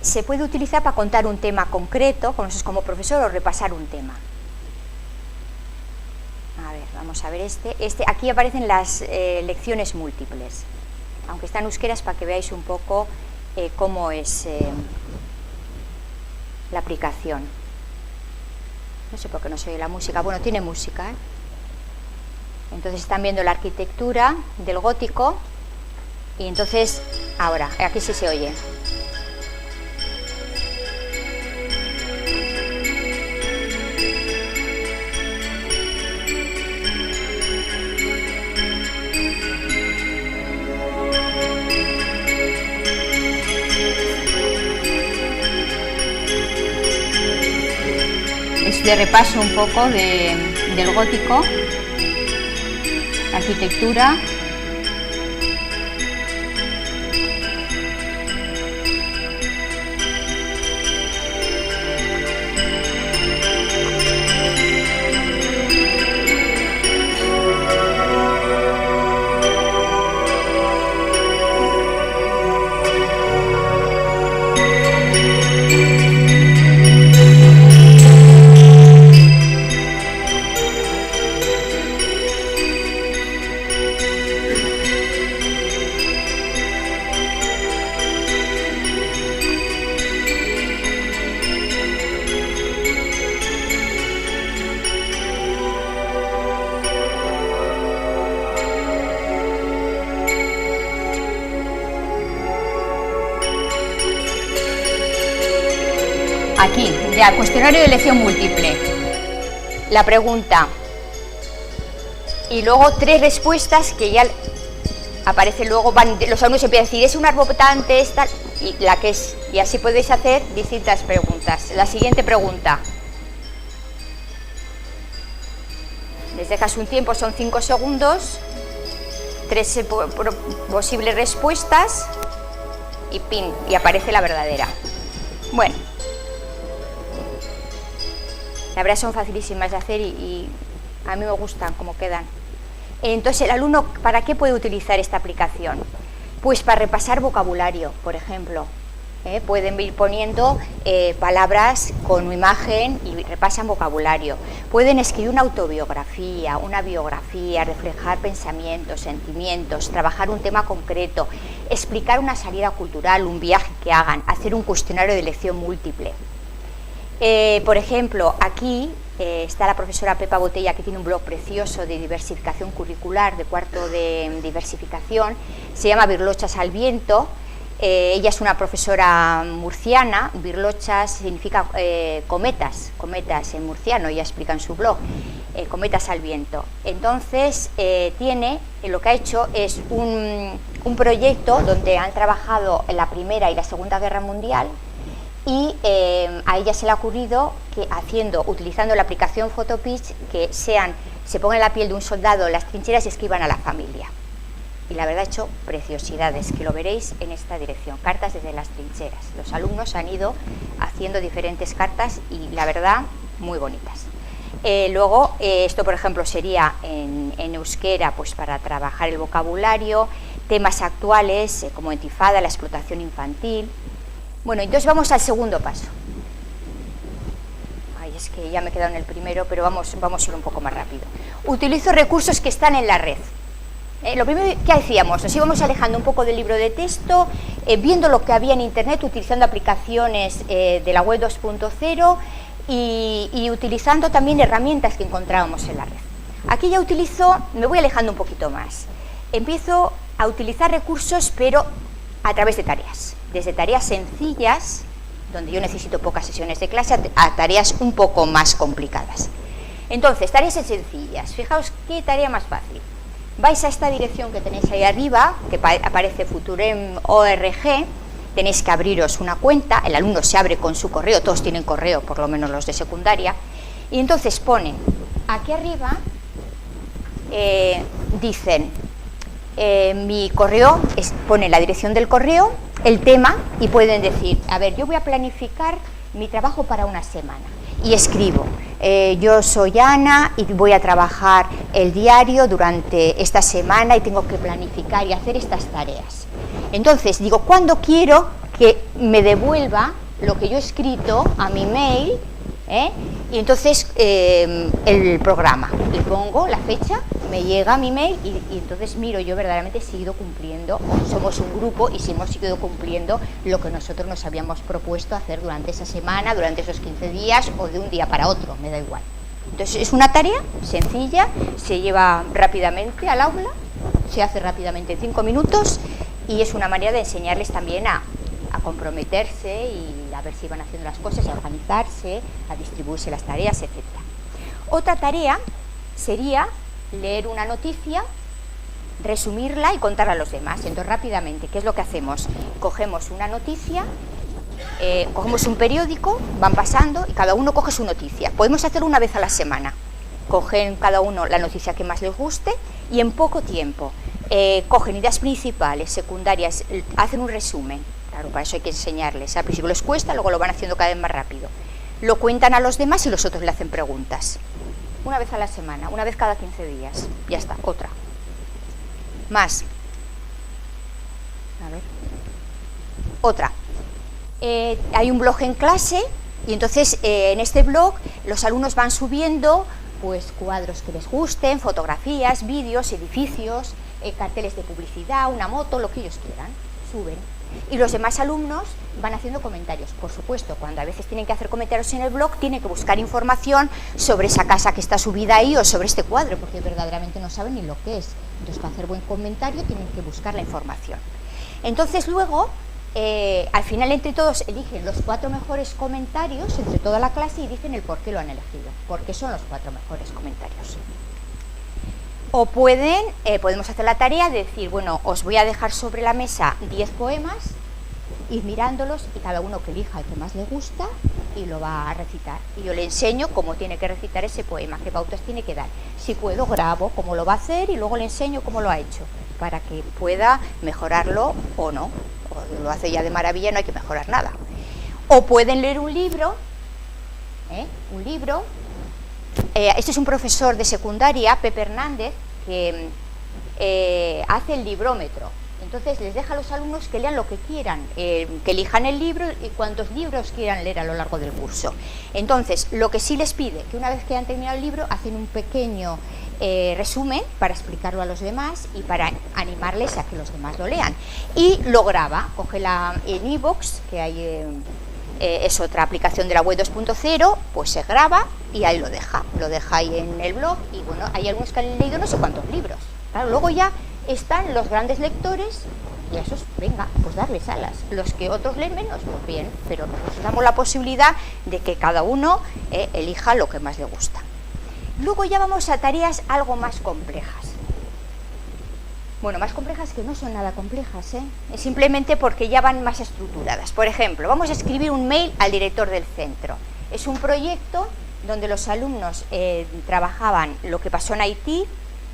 Se puede utilizar para contar un tema concreto, como profesor, o repasar un tema. A ver, vamos a ver aquí aparecen las lecciones múltiples, aunque está en euskera, es para que veáis un poco cómo es la aplicación. No sé por qué no se oye la música. Bueno, tiene música, Entonces están viendo la arquitectura del gótico y entonces, ahora, aquí sí se oye. De repaso un poco del gótico, arquitectura. Aquí, ya, cuestionario de elección múltiple. La pregunta. Y luego 3 respuestas que ya aparecen luego, los alumnos empiezan a decir, es un árbol botante, esta, y la que es. Y así podéis hacer distintas preguntas. La siguiente pregunta. Les dejas un tiempo, son 5 segundos. 3 posibles respuestas y pin, y aparece la verdadera. Bueno, la verdad son facilísimas de hacer y a mí me gustan cómo quedan. Entonces, el alumno, ¿para qué puede utilizar esta aplicación? Pues para repasar vocabulario, por ejemplo. Pueden ir poniendo palabras con imagen y repasan vocabulario. Pueden escribir una autobiografía, una biografía, reflejar pensamientos, sentimientos, trabajar un tema concreto, explicar una salida cultural, un viaje que hagan, hacer un cuestionario de elección múltiple. Por ejemplo, aquí está la profesora Pepa Botella, que tiene un blog precioso de diversificación curricular, de cuarto de diversificación, se llama Birlochas al viento. Ella es una profesora murciana. Birlochas significa cometas en murciano, ella explica en su blog, cometas al viento. Entonces, lo que ha hecho es un proyecto donde han trabajado en la Primera y la Segunda Guerra Mundial, y a ella se le ha ocurrido que utilizando la aplicación Photopitch, que se pongan en la piel de un soldado en las trincheras y escriban a la familia. Y la verdad ha hecho preciosidades, que lo veréis en esta dirección, cartas desde las trincheras. Los alumnos han ido haciendo diferentes cartas y la verdad muy bonitas. Luego, esto por ejemplo sería en euskera, pues para trabajar el vocabulario, temas actuales como Intifada, la explotación infantil. Bueno, entonces vamos al segundo paso. Ay, es que ya me he quedado en el primero, pero vamos a ir un poco más rápido. Utilizo recursos que están en la red. Lo primero que hacíamos, nos íbamos alejando un poco del libro de texto, viendo lo que había en internet, utilizando aplicaciones de la web 2.0 y utilizando también herramientas que encontrábamos en la red. Aquí ya me voy alejando un poquito más. Empiezo a utilizar recursos, pero a través de tareas. Desde tareas sencillas, donde yo necesito pocas sesiones de clase, a tareas un poco más complicadas. Entonces, tareas sencillas. Fijaos qué tarea más fácil. Vais a esta dirección que tenéis ahí arriba, que aparece Futurem.org, tenéis que abriros una cuenta, el alumno se abre con su correo, todos tienen correo, por lo menos los de secundaria, y entonces ponen, aquí arriba, dicen, mi correo, ponen la dirección del correo, el tema, y pueden decir, a ver, yo voy a planificar mi trabajo para una semana, y escribo, yo soy Ana y voy a trabajar el diario durante esta semana y tengo que planificar y hacer estas tareas. Entonces digo, ¿cuándo quiero que me devuelva lo que yo he escrito a mi mail? Y entonces el programa, le pongo la fecha, me llega a mi mail y entonces miro yo verdaderamente si he ido cumpliendo, somos un grupo y si hemos ido cumpliendo lo que nosotros nos habíamos propuesto hacer durante esa semana, durante esos 15 días o de un día para otro, me da igual. Entonces es una tarea sencilla, se lleva rápidamente al aula, se hace rápidamente en 5 minutos y es una manera de enseñarles también a comprometerse y a ver si van haciendo las cosas, a organizarse, a distribuirse las tareas, etc. Otra tarea sería leer una noticia, resumirla y contarla a los demás. Entonces rápidamente, ¿qué es lo que hacemos? Cogemos una noticia, cogemos un periódico, van pasando y cada uno coge su noticia. Podemos hacerlo una vez a la semana. Cogen cada uno la noticia que más les guste y en poco tiempo cogen ideas principales, secundarias, hacen un resumen. Claro, para eso hay que enseñarles. Al principio les cuesta, luego lo van haciendo cada vez más rápido. Lo cuentan a los demás y los otros le hacen preguntas. Una vez a la semana, una vez cada 15 días. Ya está, otra. Más. A ver. Otra. Hay un blog en clase y entonces en este blog los alumnos van subiendo pues cuadros que les gusten, fotografías, vídeos, edificios, carteles de publicidad, una moto, lo que ellos quieran. Suben. Y los demás alumnos van haciendo comentarios. Por supuesto, cuando a veces tienen que hacer comentarios en el blog, tienen que buscar información sobre esa casa que está subida ahí o sobre este cuadro, porque verdaderamente no saben ni lo que es. Entonces, para hacer buen comentario, tienen que buscar la información. Entonces, luego, al final, entre todos, eligen los 4 mejores comentarios entre toda la clase y dicen el por qué lo han elegido, porque son los 4 mejores comentarios. O podemos hacer la tarea de decir, bueno, os voy a dejar sobre la mesa 10 poemas, ir mirándolos y cada uno que elija el que más le gusta y lo va a recitar. Y yo le enseño cómo tiene que recitar ese poema, qué pautas tiene que dar. Si puedo, grabo cómo lo va a hacer y luego le enseño cómo lo ha hecho. para que pueda mejorarlo o no. O lo hace ya de maravilla, no hay que mejorar nada. O pueden leer un libro, este es un profesor de secundaria, Pepe Hernández, que hace el librómetro. Entonces les deja a los alumnos que lean lo que quieran, que elijan el libro y cuantos libros quieran leer a lo largo del curso. Entonces, lo que sí les pide, que una vez que han terminado el libro, hacen un pequeño resumen para explicarlo a los demás y para animarles a que los demás lo lean. Y lo graba, coge en iVoox, que hay, es otra aplicación de la web 2.0, pues se graba y ahí lo deja ahí en el blog. Y bueno, hay algunos que han leído no sé cuántos libros. Claro, luego ya están los grandes lectores y a esos, venga, pues darles alas. Los que otros leen menos, pues bien, pero nos damos la posibilidad de que cada uno elija lo que más le gusta. Luego ya vamos a tareas algo más complejas. Bueno, más complejas que no son nada complejas, es simplemente porque ya van más estructuradas. Por ejemplo, vamos a escribir un mail al director del centro. Es un proyecto donde los alumnos trabajaban lo que pasó en Haití,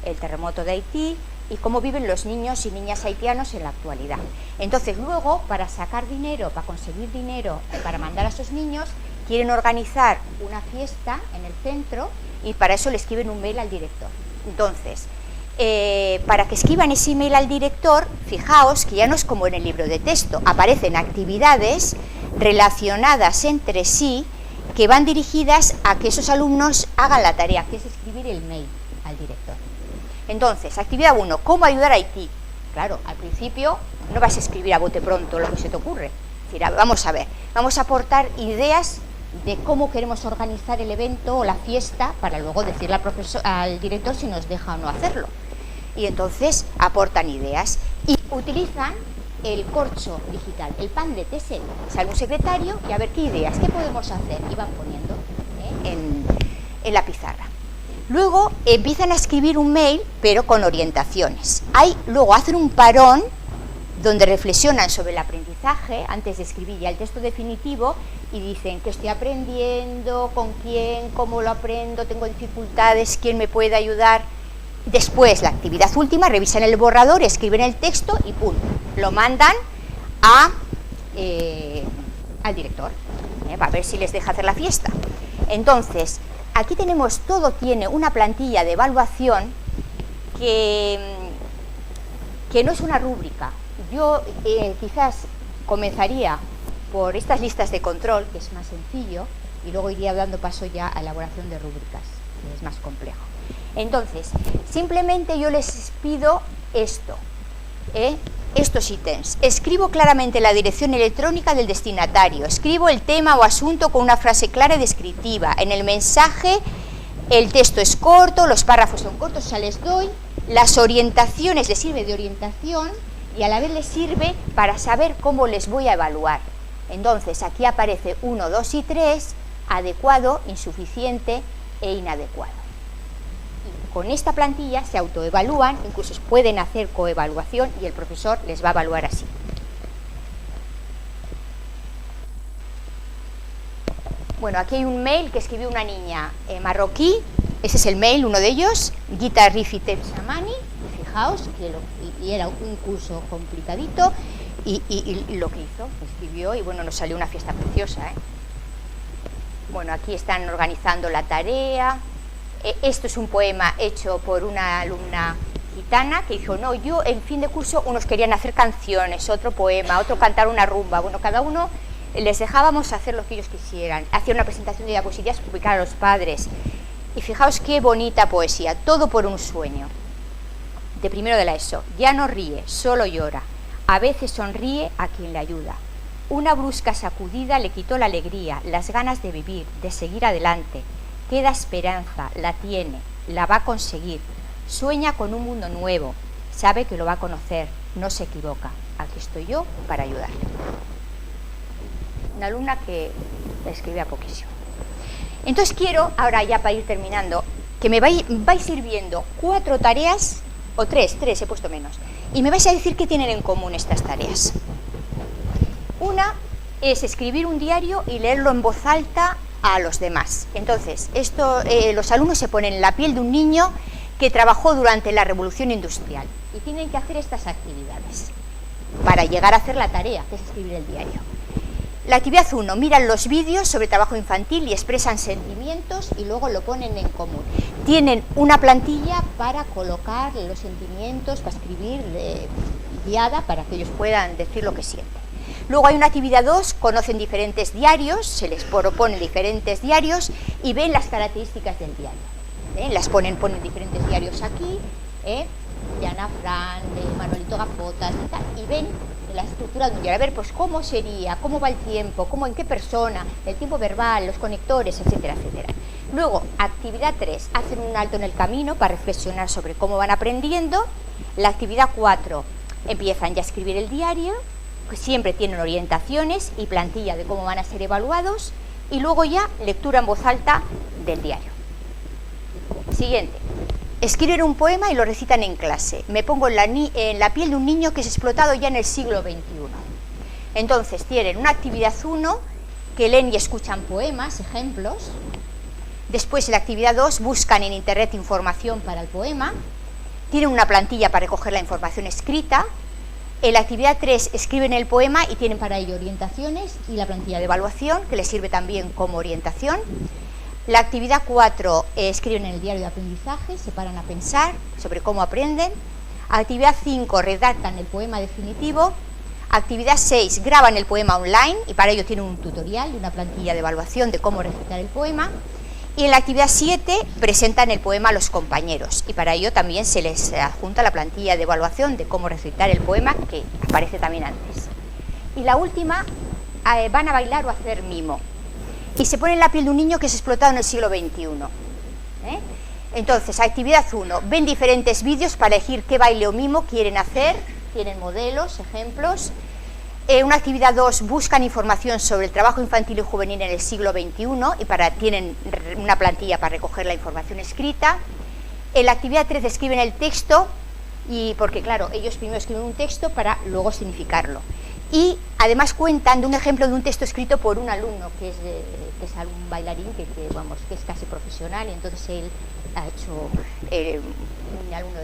el terremoto de Haití, y cómo viven los niños y niñas haitianos en la actualidad. Entonces luego, para sacar dinero, para conseguir dinero, para mandar a esos niños, quieren organizar una fiesta en el centro y para eso le escriben un mail al director. Entonces, para que escriban ese email al director, fijaos que ya no es como en el libro de texto, aparecen actividades relacionadas entre sí que van dirigidas a que esos alumnos hagan la tarea, que es escribir el mail al director. Entonces, actividad 1, ¿cómo ayudar a Haití? Claro, al principio no vas a escribir a bote pronto lo que se te ocurre. Es decir, vamos a ver, vamos a aportar ideas de cómo queremos organizar el evento o la fiesta para luego decirle al director si nos deja o no hacerlo. Y entonces aportan ideas y utilizan el corcho digital, el pan de TSL. Sale un secretario y a ver qué ideas, qué podemos hacer, y van poniendo en la pizarra. Luego empiezan a escribir un mail, pero con orientaciones. Luego hacen un parón donde reflexionan sobre el aprendizaje antes de escribir ya el texto definitivo y dicen qué estoy aprendiendo, con quién, cómo lo aprendo, tengo dificultades, quién me puede ayudar. Después, la actividad última, revisan el borrador, escriben el texto y ¡pum!, lo mandan al director para ver si les deja hacer la fiesta. Entonces, aquí tenemos, todo tiene una plantilla de evaluación que no es una rúbrica. Yo quizás comenzaría por estas listas de control, que es más sencillo, y luego iría dando paso ya a elaboración de rúbricas, que es más complejo. Entonces, simplemente yo les pido esto, estos ítems. Escribo claramente la dirección electrónica del destinatario, escribo el tema o asunto con una frase clara y descriptiva. En el mensaje el texto es corto, los párrafos son cortos, o sea, les doy las orientaciones, les sirve de orientación y a la vez les sirve para saber cómo les voy a evaluar. Entonces, aquí aparece 1, 2 y 3, adecuado, insuficiente e inadecuado. Con esta plantilla se autoevalúan, incluso pueden hacer coevaluación y el profesor les va a evaluar así. Bueno, aquí hay un mail que escribió una niña marroquí, ese es el mail, uno de ellos, Gita Rifitep Samani, fijaos, y era un curso complicadito, y lo que hizo, escribió y bueno, nos salió una fiesta preciosa. Bueno, aquí están organizando la tarea. Esto es un poema hecho por una alumna gitana que dijo, no, yo en fin de curso unos querían hacer canciones, otro poema, otro cantar una rumba. Bueno, cada uno les dejábamos hacer lo que ellos quisieran. Hacía una presentación de diapositivas, publicar a los padres. Y fijaos qué bonita poesía, todo por un sueño. De primero de la ESO, ya no ríe, solo llora. A veces sonríe a quien le ayuda. Una brusca sacudida le quitó la alegría, las ganas de vivir, de seguir adelante. Queda esperanza, la tiene, la va a conseguir. Sueña con un mundo nuevo, sabe que lo va a conocer, no se equivoca. Aquí estoy yo para ayudarle. Una alumna que escribía poquísimo. Entonces quiero, ahora ya para ir terminando, que me vais sirviendo 4 tareas, o 3 he puesto menos, y me vais a decir qué tienen en común estas tareas. Una es escribir un diario y leerlo en voz alta a los demás. Entonces, los alumnos se ponen en la piel de un niño que trabajó durante la Revolución Industrial y tienen que hacer estas actividades para llegar a hacer la tarea, que es escribir el diario. La actividad 1, miran los vídeos sobre trabajo infantil y expresan sentimientos y luego lo ponen en común. Tienen una plantilla para colocar los sentimientos, para escribir guiada, para que ellos puedan decir lo que sienten. Luego hay una actividad 2, conocen diferentes diarios, se les proponen diferentes diarios y ven las características del diario. Las ponen diferentes diarios aquí, de Ana Fran, de Manuelito Gafotas y tal, y ven la estructura de un diario, a ver pues cómo sería, cómo va el tiempo, en qué persona, el tiempo verbal, los conectores, etcétera, etcétera. Luego, actividad 3, hacen un alto en el camino para reflexionar sobre cómo van aprendiendo. La actividad 4, empiezan ya a escribir el diario, que siempre tienen orientaciones y plantilla de cómo van a ser evaluados, y luego ya lectura en voz alta del diario. Siguiente. Escriben un poema y lo recitan en clase. Me pongo en la piel de un niño que es explotado ya en el siglo XXI. Entonces tienen una actividad 1 que leen y escuchan poemas, ejemplos. Después en la actividad 2 buscan en internet información para el poema. Tienen una plantilla para recoger la información escrita. En la actividad 3 escriben el poema y tienen para ello orientaciones y la plantilla de evaluación, que les sirve también como orientación. La actividad 4 escriben en el diario de aprendizaje, se paran a pensar sobre cómo aprenden. Actividad 5 redactan el poema definitivo. Actividad 6 graban el poema online y para ello tienen un tutorial y una plantilla de evaluación de cómo recitar el poema. Y en la actividad 7 presentan el poema a los compañeros y para ello también se les adjunta la plantilla de evaluación de cómo recitar el poema, que aparece también antes. Y la última, van a bailar o hacer mimo. Y se pone en la piel de un niño que es explotado en el siglo XXI. Entonces, actividad 1, ven diferentes vídeos para elegir qué baile o mimo quieren hacer, tienen modelos, ejemplos. Una actividad 2, buscan información sobre el trabajo infantil y juvenil en el siglo XXI y tienen una plantilla para recoger la información escrita. En la actividad 3 escriben el texto, porque claro, ellos primero escriben un texto para luego significarlo. Y además cuentan de un ejemplo de un texto escrito por un alumno que es un bailarín que es casi profesional, y entonces él ha hecho, un alumno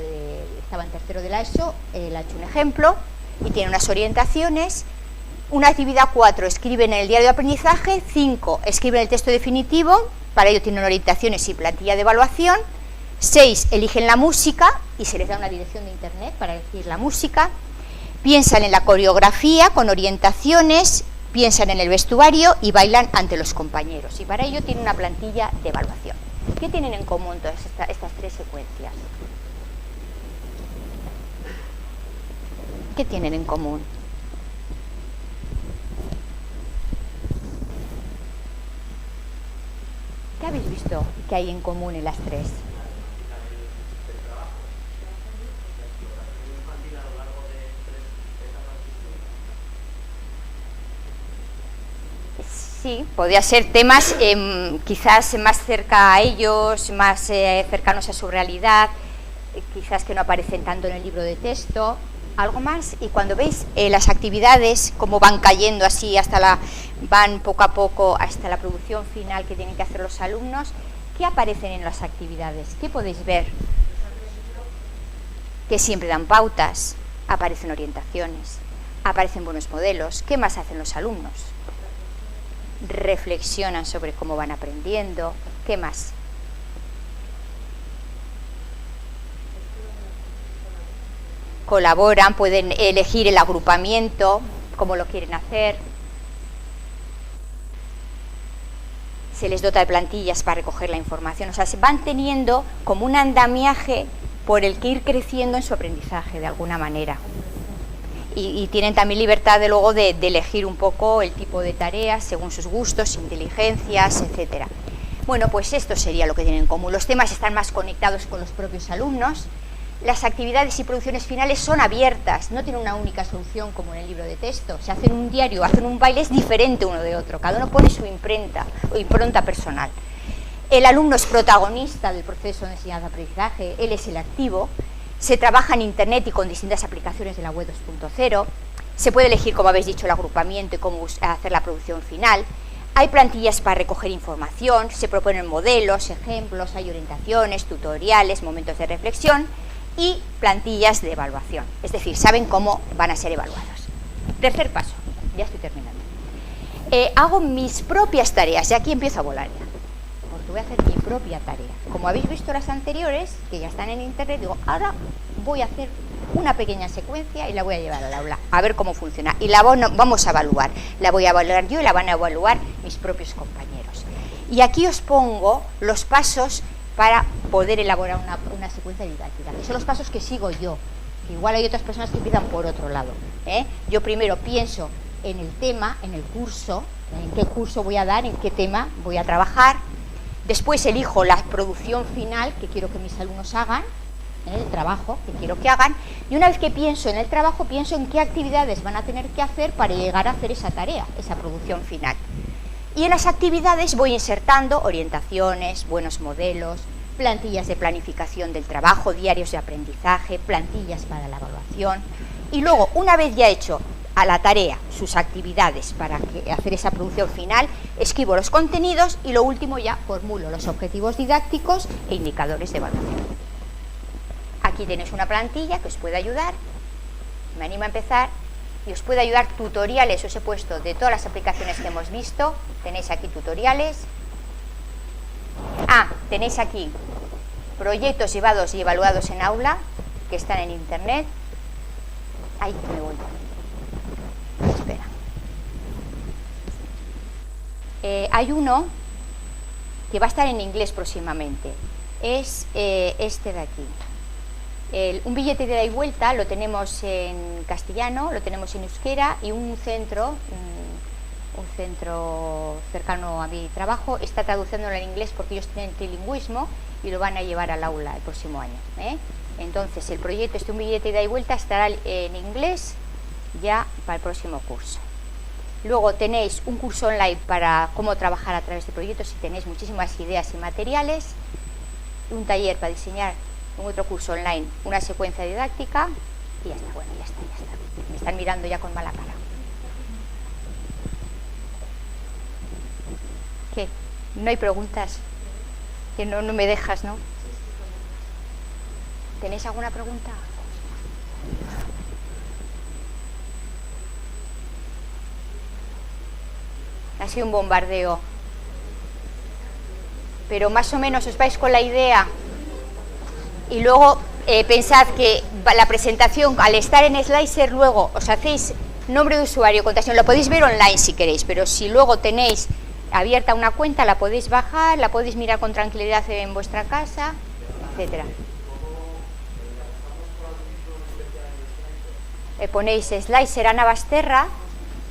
estaba en tercero de la ESO, él ha hecho un ejemplo y tiene unas orientaciones. Una actividad 4 escriben en el diario de aprendizaje, 5 escriben el texto definitivo, para ello tienen orientaciones y plantilla de evaluación. 6 eligen la música y se les da una dirección de internet para elegir la música. Piensan en la coreografía con orientaciones, piensan en el vestuario y bailan ante los compañeros. Y para ello tienen una plantilla de evaluación. ¿Qué tienen en común todas estas 3 secuencias? ¿Qué tienen en común? ¿Qué habéis visto que hay en común en las 3? Sí, podría ser temas quizás más cerca a ellos, más cercanos a su realidad, quizás que no aparecen tanto en el libro de texto, algo más. Y cuando veis las actividades, cómo van cayendo así, van poco a poco hasta la producción final que tienen que hacer los alumnos, ¿qué aparecen en las actividades? ¿Qué podéis ver? Que siempre dan pautas, aparecen orientaciones, aparecen buenos modelos. ¿Qué más hacen los alumnos? Reflexionan sobre cómo van aprendiendo. ¿Qué más? Colaboran, pueden elegir el agrupamiento, cómo lo quieren hacer. Se les dota de plantillas para recoger la información. O sea, se van teniendo como un andamiaje por el que ir creciendo en su aprendizaje de alguna manera. Y tienen también libertad de luego de elegir un poco el tipo de tareas según sus gustos, inteligencias, etcétera. Bueno, pues esto sería lo que tienen en común. Los temas están más conectados con los propios alumnos. Las actividades y producciones finales son abiertas, no tienen una única solución como en el libro de texto. Si hacen un diario, hacen un baile, es diferente uno de otro. Cada uno pone su imprenta o impronta personal. El alumno es protagonista del proceso de enseñanza-aprendizaje, él es el activo. Se trabaja en internet y con distintas aplicaciones de la web 2.0. Se puede elegir, como habéis dicho, el agrupamiento y cómo hacer la producción final. Hay plantillas para recoger información, se proponen modelos, ejemplos, hay orientaciones, tutoriales, momentos de reflexión y plantillas de evaluación. Es decir, saben cómo van a ser evaluados. Tercer paso, ya estoy terminando. Hago mis propias tareas y aquí empiezo a volar ya, porque voy a hacer mi propia tarea. Como habéis visto las anteriores, que ya están en internet, digo, ahora voy a hacer una pequeña secuencia y la voy a llevar al aula, a ver cómo funciona. Y la vamos a evaluar. La voy a evaluar yo y la van a evaluar mis propios compañeros. Y aquí os pongo los pasos para poder elaborar una secuencia didáctica, que son los pasos que sigo yo. Igual hay otras personas que empiezan por otro lado. Yo primero pienso en el tema, en el curso, en qué curso voy a dar, en qué tema voy a trabajar. Después elijo la producción final que quiero que mis alumnos hagan, el trabajo que quiero que hagan, y una vez que pienso en el trabajo, pienso en qué actividades van a tener que hacer para llegar a hacer esa tarea, esa producción final. Y en las actividades voy insertando orientaciones, buenos modelos, plantillas de planificación del trabajo, diarios de aprendizaje, plantillas para la evaluación, y luego, una vez ya hecho a la tarea, sus actividades para hacer esa producción final, escribo los contenidos y lo último ya formulo los objetivos didácticos e indicadores de evaluación. Aquí tenéis una plantilla que os puede ayudar, me animo a empezar, y os puede ayudar tutoriales, os he puesto de todas las aplicaciones que hemos visto, tenéis aquí tutoriales. Tenéis aquí proyectos llevados y evaluados en aula, que están en internet. Ahí me voy. Espera. Hay uno que va a estar en inglés próximamente, es este de aquí. Un billete de ida y vuelta lo tenemos en castellano, lo tenemos en euskera, y un centro cercano a mi trabajo está traduciéndolo en inglés porque ellos tienen trilingüismo y lo van a llevar al aula el próximo año. Entonces el proyecto un billete de ida y vuelta estará en inglés ya para el próximo curso. Luego tenéis un curso online para cómo trabajar a través de proyectos y tenéis muchísimas ideas y materiales, un taller para diseñar un otro curso online, una secuencia didáctica y ya está. Bueno, ya está. Me están mirando ya con mala cara. ¿Qué? ¿No hay preguntas? Que no me dejas, ¿no? ¿Tenéis alguna pregunta? Ha sido un bombardeo. Pero más o menos os vais con la idea. Y luego pensad que la presentación, al estar en Slicer, luego os hacéis nombre de usuario, contraseña, lo podéis ver online si queréis, pero si luego tenéis abierta una cuenta, la podéis bajar, la podéis mirar con tranquilidad en vuestra casa, etcétera. Ponéis Slicer Ana Basterra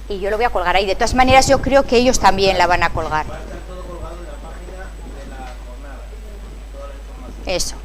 y yo lo voy a colgar ahí. De todas maneras, yo creo que ellos también la van a colgar. Va a estar todo colgado en la página de la jornada, toda la información. Eso.